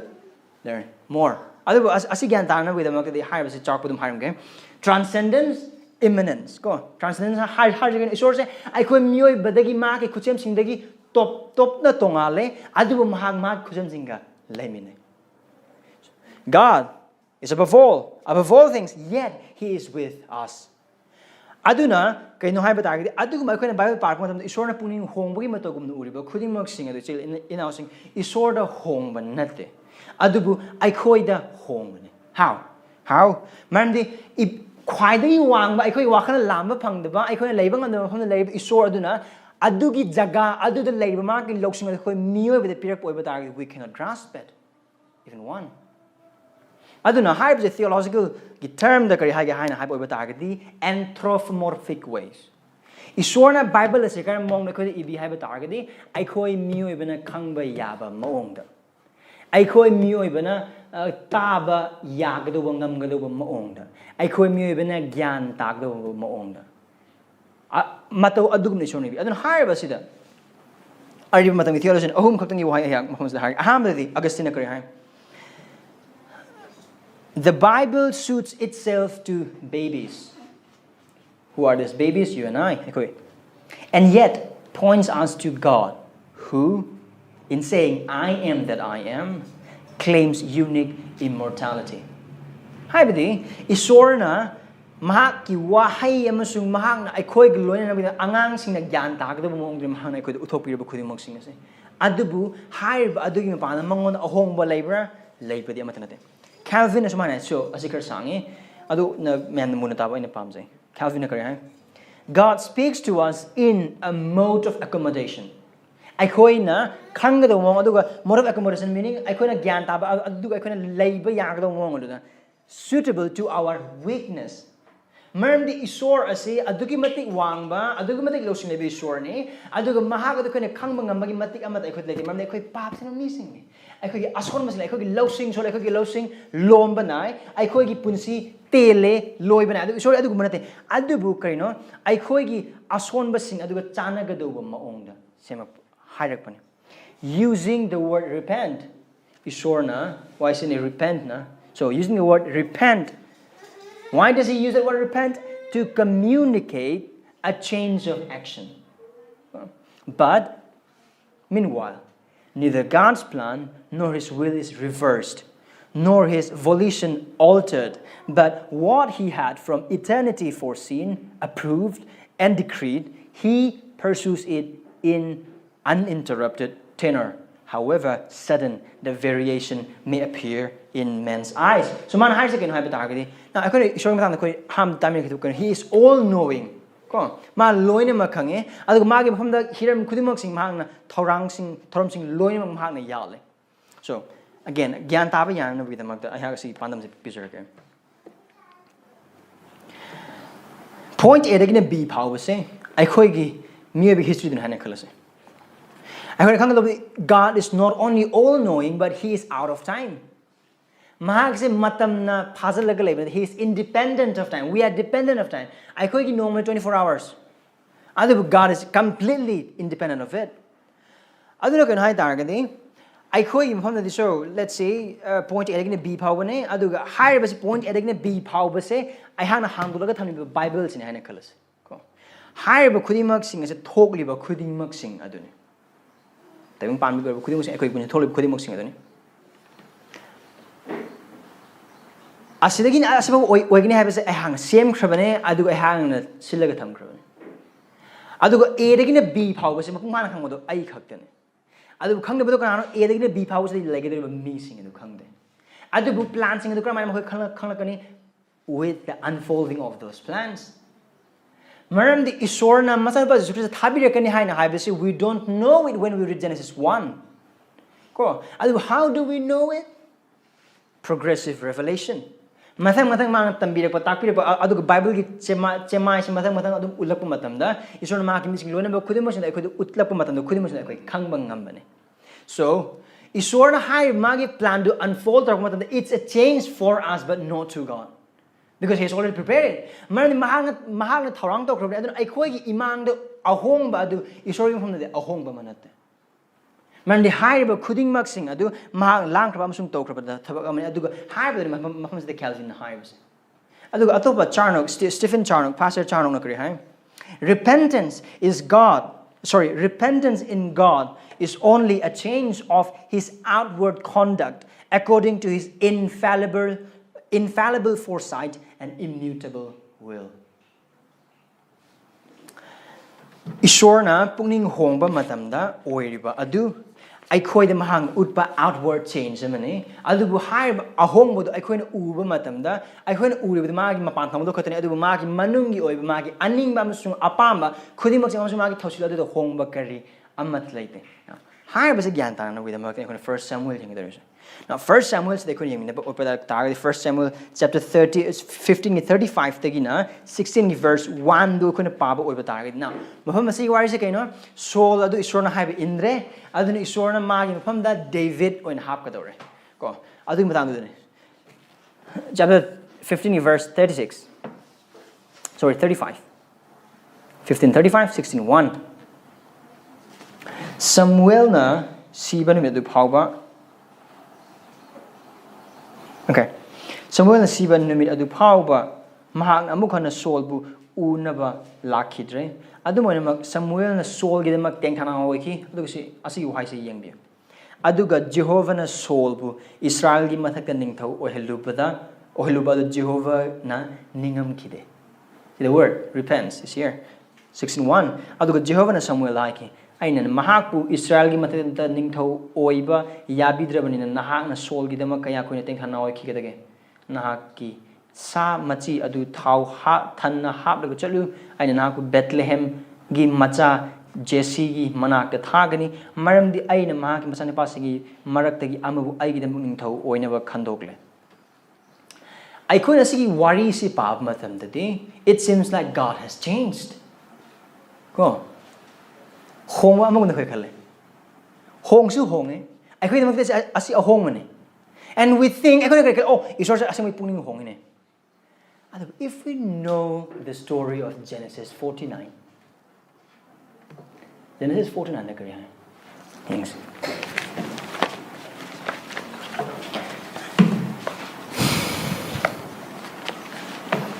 learn more. Asigyan tana with the higher was a chalk with them higher. Transcendence, immanence. Go. Transcendence, higher again. Esor say, I could mui badagi mark, kuchem singdagi, top na tongale, adu mahag kuchem singa, lemine. God is above all things, yet He is with us. Aduna, kay no haiba target, adugo ma ko na Bible park mo tamdo Esor na puning hongbagi matogum no uriba, kuding mag singa do chil inausing Esor da hongba nate. Adubu aikhoida hongmane. How? Marandi khwaidai wangba aikhoi wakhana lamba phangdaba aikhoi leiba ngandaba phangda leiba Esor aduna adugi jaga aduda leiba ma ki loksing aikhoi miyoi bede pirak poiba target we cannot grasp it even one. Aduna high is a theological term da kari haga haina high poiba target di anthropomorphic ways. Esor na Bible se kar mong na khoi ibi haiba target di aikhoi miyoi bena khangba yaba maongda aikhoy miyoi bana taba yagado ngamgado maongda aikhoy miyoi bana gyan tagdo maongda mato adugum ni shoni bi adun higher basida ari matang theologian ahum khaptang gi wahai yak mahom sahar ahambadi Augustine kari hai. The Bible suits itself to babies. Who are these babies? You and I. And yet points us to God, who in saying I am that I am claims unique immortality. Haibadi Esor na Mahakki Waheida amasung mahak na aikhoi gi loina na angang sing na gyan tagdo mong dum mahang na aikhoi utopira ba khuding mogsing se adubu haiba adugi mapana mangon ahongba labor leipadi amata nate. Calvin as mana so asikar sangi adu na men muna taba ina pamjai. Calvin na kari. God speaks to us in a mode of accommodation. Eikhoina khangado mong aduga mode of accommodation meaning eikhoina gyan taba aduga eikhoina leiba yagdo mong aduga suitable to our weakness. Marmdi Esor ase adugi matik wangba adugi matik losing lebe Esor ni aduga mahag aduga ne khangba ngambagi matik amata ekhoi lete marmdi ekhoi pap sina missing ni ekhoi ason masla ekhoi losing so ekhoi losing lom banai ekhoi gi punsi tele loi banai adu Esor adugu manate adubu karino ekhoi gi ason basing aduga chana gadoba maongda sema hairakpani using the word repent Esor na why is it repent na so using the word repent. Why does he use the word repent? To communicate a change of action. But, meanwhile, neither God's plan nor His will is reversed, nor His volition altered, but what He had from eternity foreseen, approved, and decreed, He pursues it in uninterrupted tenor. however sudden the variation may appear in men's eyes. So man higher second haiba targadi. Now I could show him the ham time he is all knowing. Ko ma loine ma khange adu ma ge pham da hiram khudimak sing mahang na thourangsing loine ma mahang na yale. So again gyan ta ba yan na bidamak da I have see pandam se picture again. Point A again B power say I khoi gi me be history din hane khalase. I khoi khang da God is not only all knowing but he is out of time. Mahak se matam na puzzle laga but he is independent of time. We are dependent of time. I khoi gi normally 24 hours. Adu God is completely independent of it. Adu lo kan hai targadi I khoi gi pham da so let's say point A again B power ne adu ga higher bas point A again B power se I hana hangulaga thami Bible sin hane khalas ko higher ba khudimak sing se thokli ba khudimak sing aduni tabing pan bi ba khudimak sing I khoi bune thokli khudimak sing aduni asidagi asiba oigini have se ahang same khrabane adu ahang na silaga tham khrabane adu ga A dagina B power se mapung man khang modo ai khaktane adu khangde bodo kana A dagina B power se lagade ba mi sing adu khangde adu bu plan sing adu kra mai ma khang kani with the unfolding of those plans. Maram the Esor na masal ba Jesus thabire kani haina haibase we don't know it when we read Genesis 1. Ko adu how do we know it? Progressive revelation. Mathang mang tambire pa takpire pa adu Bible gi chema si mathang adu ulak pa matam da Esor na Mahakki mising lona ba khudimo sin khud utlak pa matam da khudimo sin khoi khangbang ngambane. So Esor na hai magi plan to unfold ta matam it's a change for us but not to God. Because he has already prepared it. Man mahang na thourang to krobne adun ai khoi gi imang do ahongba adu Esor gi phom de ahongba manate. Man de haiba khuding mak sing adu mahang lang kraba amsung to kraba da thabak amani adu haiba de mafam de Calvin haibas. Adu atopa Charnock Stephen Charnock Pastor Charnock na kri hai. Repentance in God is only a change of his outward conduct according to his infallible foresight and immutable will. Esor na pungning hongba matamda oiriba adu aikhoi de mahang utpa outward change amani adu bu hai ahongbo do aikhoi na uba matamda aikhoi na uriba de magi mapan thang do khatani adu magi manungi oiba magi aningba amsung apamba khudimak se amsung magi thausil adu hongba kari amat-leite. Hai bas gyan ta na with the 1 Samuel thing there is. Now 1 Samuel they could ying the 1 Samuel chapter 15 35 tagina 16 verse 1 do kun pa ba oiba target now mafam masi wari se kaino Saul adu Esor na haiba indre adu Esor na magi mafam da David oin hap ka dore ko adu matang do ne chapter 15 verse 35 15:35 16:1 Samuel na siba ni du phauba. Okay. Samuel na siba numit adu phauba mahang amukha na Saul bu unaba lakhidre adu moina Samuel na Saul gi mak teng thana hoiki adu si asi uhai se yengbi adu ga Jehovah na Saul bu Israel gi mathak ka ningthau oheluba da Jehovah na ningam khide. The word repents is here 16:1 adu ga Jehovah na Samuel laiki aina mahakpu Israel gi mathak ta ningthau oiba yabidrabani na nahak na Saul gi dama kaya koina teng thana hoiki gedage nahaki sa machi adu thau ha thanna hap lagu chalu aina naku Bethlehem gi macha Jesse gi manak ta thagani maram di aina Mahakki Masada pasigi marak tagi amabu ai gi dam ning thau oina ba khandokle aikoina sigi wari si pap matam dadi it seems like God has changed ko hongwa among na khale hong su hong e aikoina mak asi a hong mane and we think oh Esor aseng puning hong ne. If we know the story of Genesis 49 na kariya thanks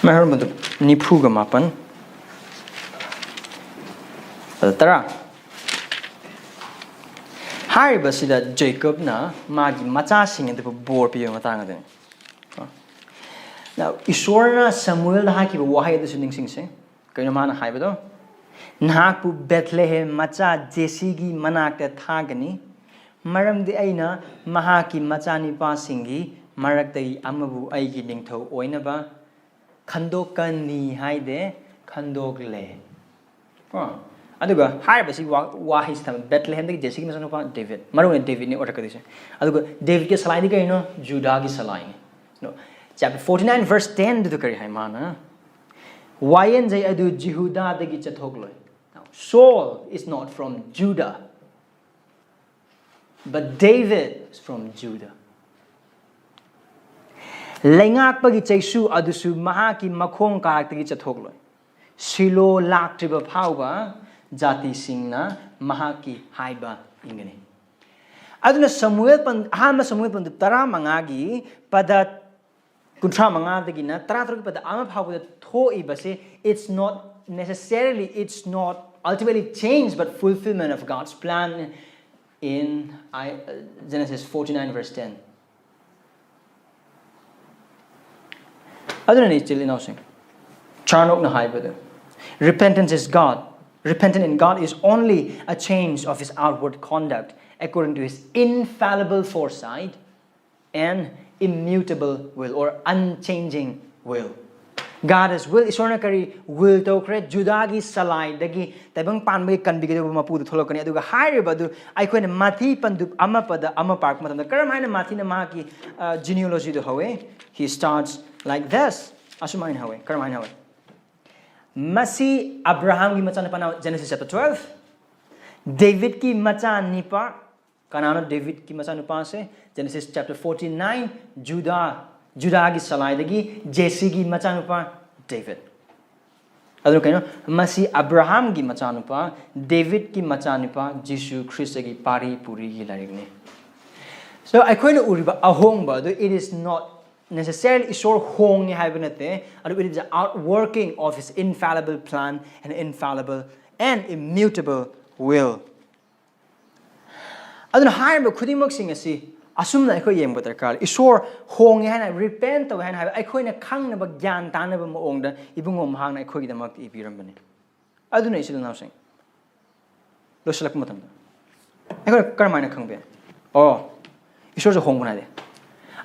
mahar madu nipu ga mapan tara hari basida Jacob na magi macha sing de bor pi matanga de. Now Esor na Samuel na haki Waheida su ning sing se kaino mana haiba do nahakpu Bethlehem macha Jesse gi manak ta thagani Maramdi aina Mahakki Machanipasinggi Maraktai amabu aigi ningthau oinaba khandokani haide khandogle. Aduga haibasi wahis tham Bethlehem de Jesse masanopa David. Marun David ni orakadise. Aduga David ke salai di kaino Judah ki salai. No. Chapter 49 verse 10 du kari haimana. Wayan jay adu Jehuda de gi chathogloi. Now Saul is not from Judah. But David is from Judah. Lengak pagi chaisu adusu Mahakki makhong kaktagi chathogloi. Silo laktriba phauba jati singna Mahakki haiba ingani. Aduna Samuel pan ahama Samuel pan tara mangagi pada kuntra mangadagi na tara tara pada ama phauba thoi base. It's not ultimately change but fulfillment of God's plan in Genesis 49 verse 10. Aduna ni chili nausing. Charnok na haiba. Repentance is God. Repentant in God is only a change of his outward conduct according to his infallible foresight and immutable will or unchanging will. God is will Esor kari will to create Judagi salai dagi tabang panbay kanbigay mapu to tholokani aduga haiba du aikoina mati pandu amapada amapark matanda karamana mati na Mahakki genealogy do hawe. He starts like this. Asumain hawe karamain hawe. Masi Abraham ki macha nipa na Genesis chapter 12. David ki macha nipa kanana David ki macha nipa se Genesis chapter 49. Judah ki salai dagi Jesse ki macha nipa David. Adu kaino masi Abraham ki macha nipa David ki macha nipa Jesus Christ ki pari puri ki larigni. So aikoina uriba ahongba it is not necessarily Esor hongi haibanate, and it is the outworking of his infallible plan and infallible and immutable will. Aduna haiba khudimok sing asi asumna aiko yem botarkar Esor hongi hana repent to hana aikoina khangnaba gyan tanaba maongda ibungom hangna aikogi damak ibirambani. Aduna isil now sing. Losalak matamda. Aiko karmaina khangbe. Oh, Esor hongbana de.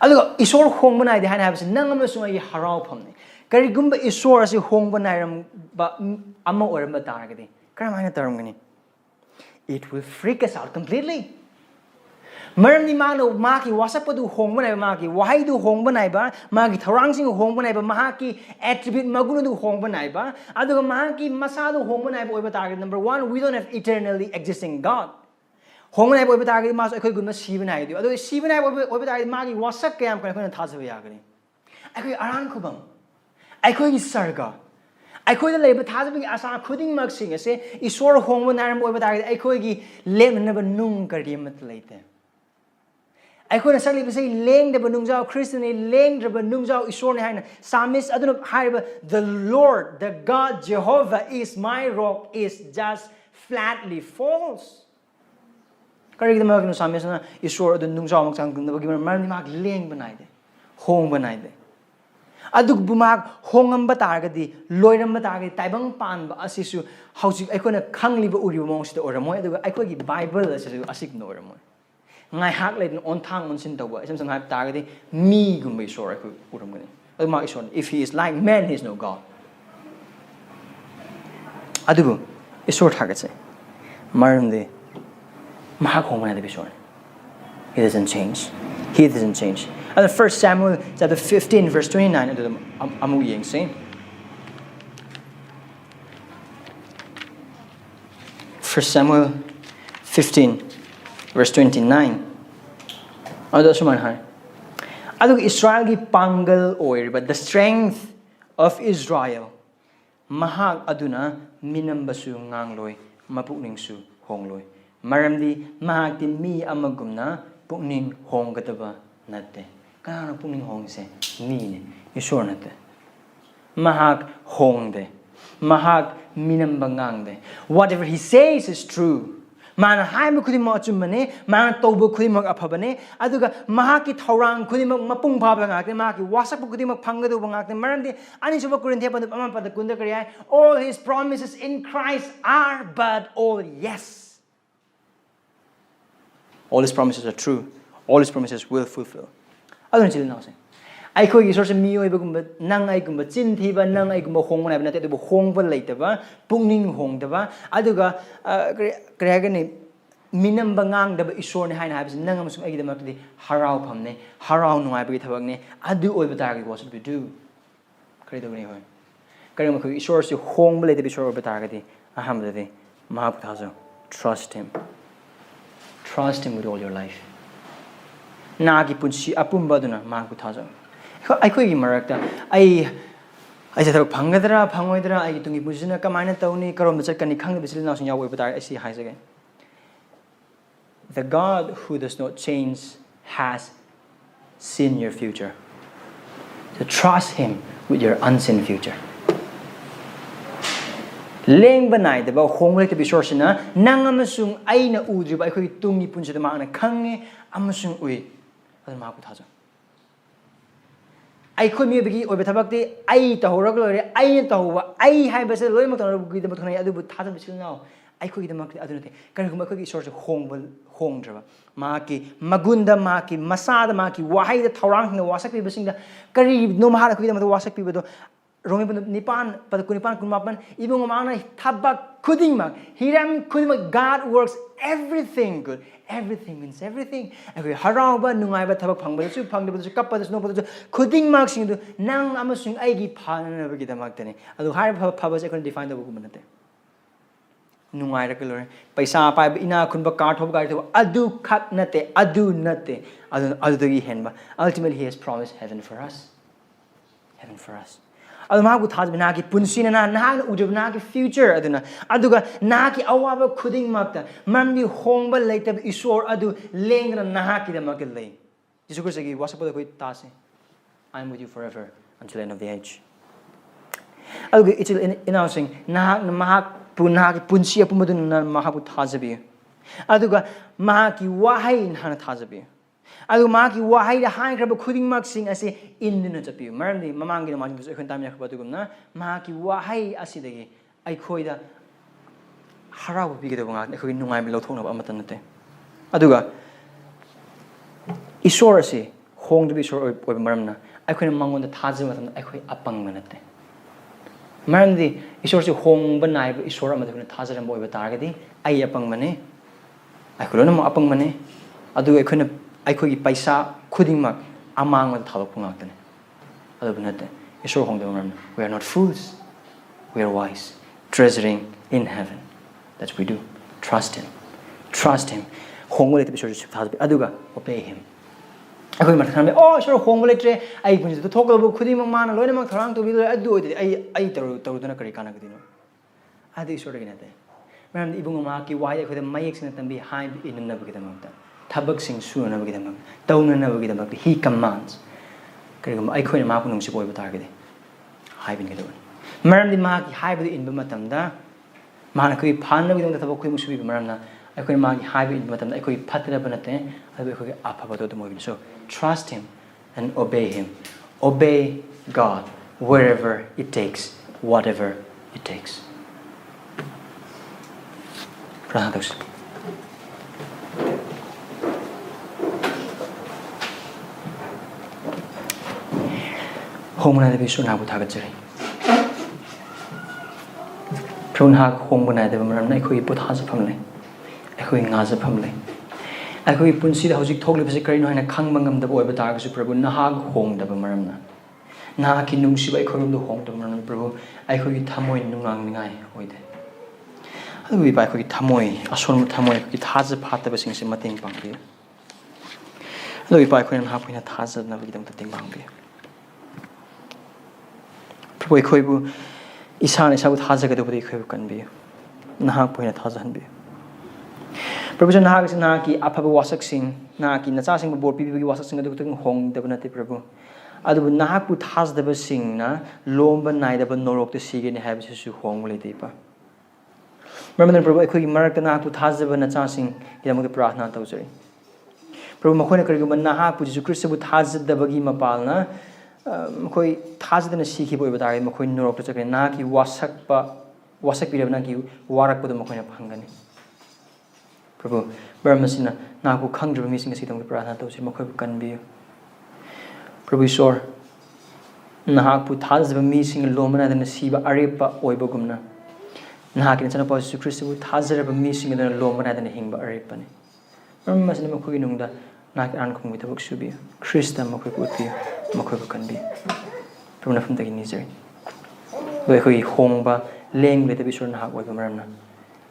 Aduga Esor hongbanai de hana habse nangama sunga yi harau phamne kari gumba Esor asi hongbanai ram ba amma oramba taragadi karamana taramgani. It will freak us out completely. Maram ni mano Mahakki wasakpadu hongbanai ba Mahakki Waheida hongbanai ba Mahakki thourangsingda hongbanai ba Mahakki attribute magunda hongbanai ba aduga Mahakki Masada hongbanai ba oiba taragadi. Number 1, we don't have eternally existing God. Honganai boy batagadi mas akhoi gunma sibanai du adu sibanai boy batagadi magi wasak kayam kana khona thajau yagani akhoi arang khubam akhoi gi sarga akhoi da leiba thajau gi asa khuding mak sing ase Esor hongba naram boy batagadi akhoi gi lemnaba nung kari mat leite akhoi na sakli base leng de banung jao Christian ni leng de banung jao Esor ni haina samis aduna haiba the Lord the God Jehovah is my rock is just flatly false. Kari kita makin sampai sana Esor adun nung jauh macam guna bagaimana malam ni mak leng banai de, hong banai de. Aduk bumak hongam batagadi, loiram batagadi, taibang pan ba asisu hausi aikoina khangliba uri mong sida oramoy aduga aikogi Bible asisu asik no oramoy. Ngai hak leiden on thang monsin tawba isam sang hap tagadi mi gumba Esor aiko uramgani. Adu mak Esor if he is like man he is no God. Adugu Esor tagase maram de He doesn't change. He doesn't change. And the 1 Samuel chapter 15 verse 29 amu yeng say. 1 Samuel 15 verse 29. Ado suman hai. Adug Israel gi pangal oir but the strength of Israel mahak aduna minambasu ngangloi mapukningsu hongloi. Maramdi Mahakki mi amagumna pukning honggataba natte. Kanano pukning hong se mi ne Esor natte. Mahak hongde. Mahak minambangang de. Whatever he says is true. Mana haiba khudimok achumane, mana tawba khudimok aphabane, aduga Mahakki thourang khudimok mapung phaba ngakne, Mahakki wasakpa khudimok phangadu ngakne. Maramdi ani suba Korinthiya pandu ama pada kunda kariya. All his promises in Christ are but all yes. All His promises are true. All His promises will fulfill. Aduna chili now say. Aikhoi gi source mi oi bagum nang ai gum chin thi ba nang ai gum hong na ba na te bu hong ba leite ba pungning hong da ba aduga kre minam bangang da ba isor ne haina habis nang amasung ai gi da mak di harau pham ne harau nungai ba gi thabak ne adu oi ba ta gi what should we do kre do ni hoi kare ma khoi isor si hong ba leite bi isor oi ba ta gi di aham da di mahak thajou trust Him with all your life na gi punsi apum ba duna mahak thajou aikhoi gi marakta ai se thak phangadra phangoidra ai tungi bujina kamaina tawni karom da chakani khang bisil na sing yaw oi ba ta ai si hai sage. The God who does not change has seen your future. So trust Him with your unseen future. Leng banai da ba hong le bi source na nang amasung ai na udri ba khoi tungi punsi da ma na khange amasung ui adu ma ku thajou. Ai khoi mi bigi oi ba thabak ti ai ta horag lore ai ta huwa ai hai ba se loi ma ta gi da thonai adu bu thajou bisil now. Ai khoi gi da mak adu na te kar khum khoi gi source hong draba Mahakki magunda Mahakki Masada Mahakki Waheida thourangsingda wasakpasingda kari no mahara khoi da ma wasakpi do Romi nipan pada kunipan kumapan ibung mana thabak khuding mak hiram khuding God works everything good. Everything means everything. Ai harau ba nungai ba thabak phang ba chu phang de ba chu kap ba chu no ba chu khuding mak sing du nang amasung ai gi phana ba gi da mak tane adu har pha ba se kon define da bu man te nungai ra kalore paisa pa ina khun ba car thob ga thob adu khat nate adu nate adu gi hen ba ultimately He has promised heaven for us. Heaven for us. Adu ma gu thaj bina ki punsina na na udub na ki future aduna aduga na ki awaba khuding makta mamdi hongba leite isor adu lengra na ki da mak lei Jesus Christ gi wasapa koi tase I am with you forever until the end of the age. Aduga it's announcing na mahak punha ki punsi apumadu na mahapu thajabi aduga mahakki wahai na thajabi adu Mahakki Waheida hai grab khuding mak sing ase induna chapi marni mamangi na mangi so ekhon tamya khaba dugumna Mahakki Wahai asi degi ai khoida harau bi ge bonga ekhoi nungai mi lothong na amata nate aduga Esor ase hong de Esor oi maramna ekhoi Mangonda thajima tam ekhoi apang manate marni Esor se hong banai Esor amata khona thajaram boi ba targadi ai apang mane ekhoi no apang mane adu ekhoi aikhoi paisa khudingmak amang man thalok pungaktane adu bunate Esor hong de maram we are not fools we are wise treasuring in heaven that's what we do trust Him hong le te Esor chu thad aduga obey Him aikhoi mar thame oh Esor hong le tre ai bunji to thoklo bu khudingmak man loina mak tharang to bi adu ai taru duna kari kana gadino adu Esor de ginate maram ibung Mahakki Waheida khoi de mayek sina tambi hai in na bu gidamakta thabak sing su na ba gidamak tauna na ba gidamak He commands karigum ai khoi na ma punung si boi ba targade hai bin gedon maram di Mahakki hai bu in ba matam da mana khoi phan na gidong da thabak khoi mu su bi maram na ai khoi Mahakki hai bu in ba matam da ai khoi phatra ba nate ai khoi apha ba do mo bi so trust Him and obey Him obey God wherever it takes whatever it takes prahados hong na de Esor na bu thagat jari phron ha hong bana de maram na khoi pu tha pham le khoi nga ja pham le khoi punsi da hojik thok le base kari no na khang mangam da boi ba ta ga su prabhu na ha hong da maram na ki nung si bai khoi do hong da maram prabhu khoi thamoi nungang ningai hoi de adu bi bai khoi thamoi asor thamoi ki tha ja phat da sing se mateng pang bi adu bi bai khoi na ha phoi na tha ja na bi dam ta ting bang bi Prabhu khoi bu isan isa bu thaja gadu bu khoi kan bi na poina thaja han bi Prabhu jan na ki apha bu wasak sing na ki na cha sing bu bor pi bi wasak sing adu tung hong da na te Prabhu adu bu na bu thaj da ba sing na lom ba nai da ba norok te sige ni have su hong le te pa Maraman Prabhu khoi gi marak na tu thaj da ba na cha sing ki am ge prarthna tau jari Prabhu ma khoi na kari gu na ha pu Jesus Christ bu thaj da ba gi ma pal na khoi thaj da na sikhi boi ba dai ma khoi norok te chakre na ki wasak pi na ki warak bu da ma khoi na phangani Prabhu Brahmasina Naku Kandra missing a sitam Prana to Moko can be. Prabhu Esor Nahaku Taz of missing a lomana than a Siba Arepa Oibogumna. Nahak in Sanapos to Christ would Tazar of missing a lomana than a hingba Arepani. Brahmasina Mokuinunda Nak Ankum with a book should be. Christa Moko would be Moko can be. From the Nizar. Where hongba, lame with a bishop Nahak Wagamarna.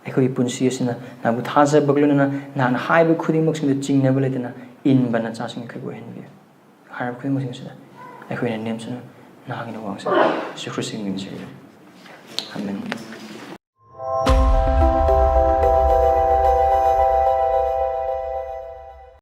Echo Punsiasina, Nabutaza Bagluna, Nan haiba khurumliba in the Jing Nebulatina, in Banachasing Kabuenvia. Harab Kumusina, Echo in a name, Nahang in a Wangsa, Sucruising in Amen.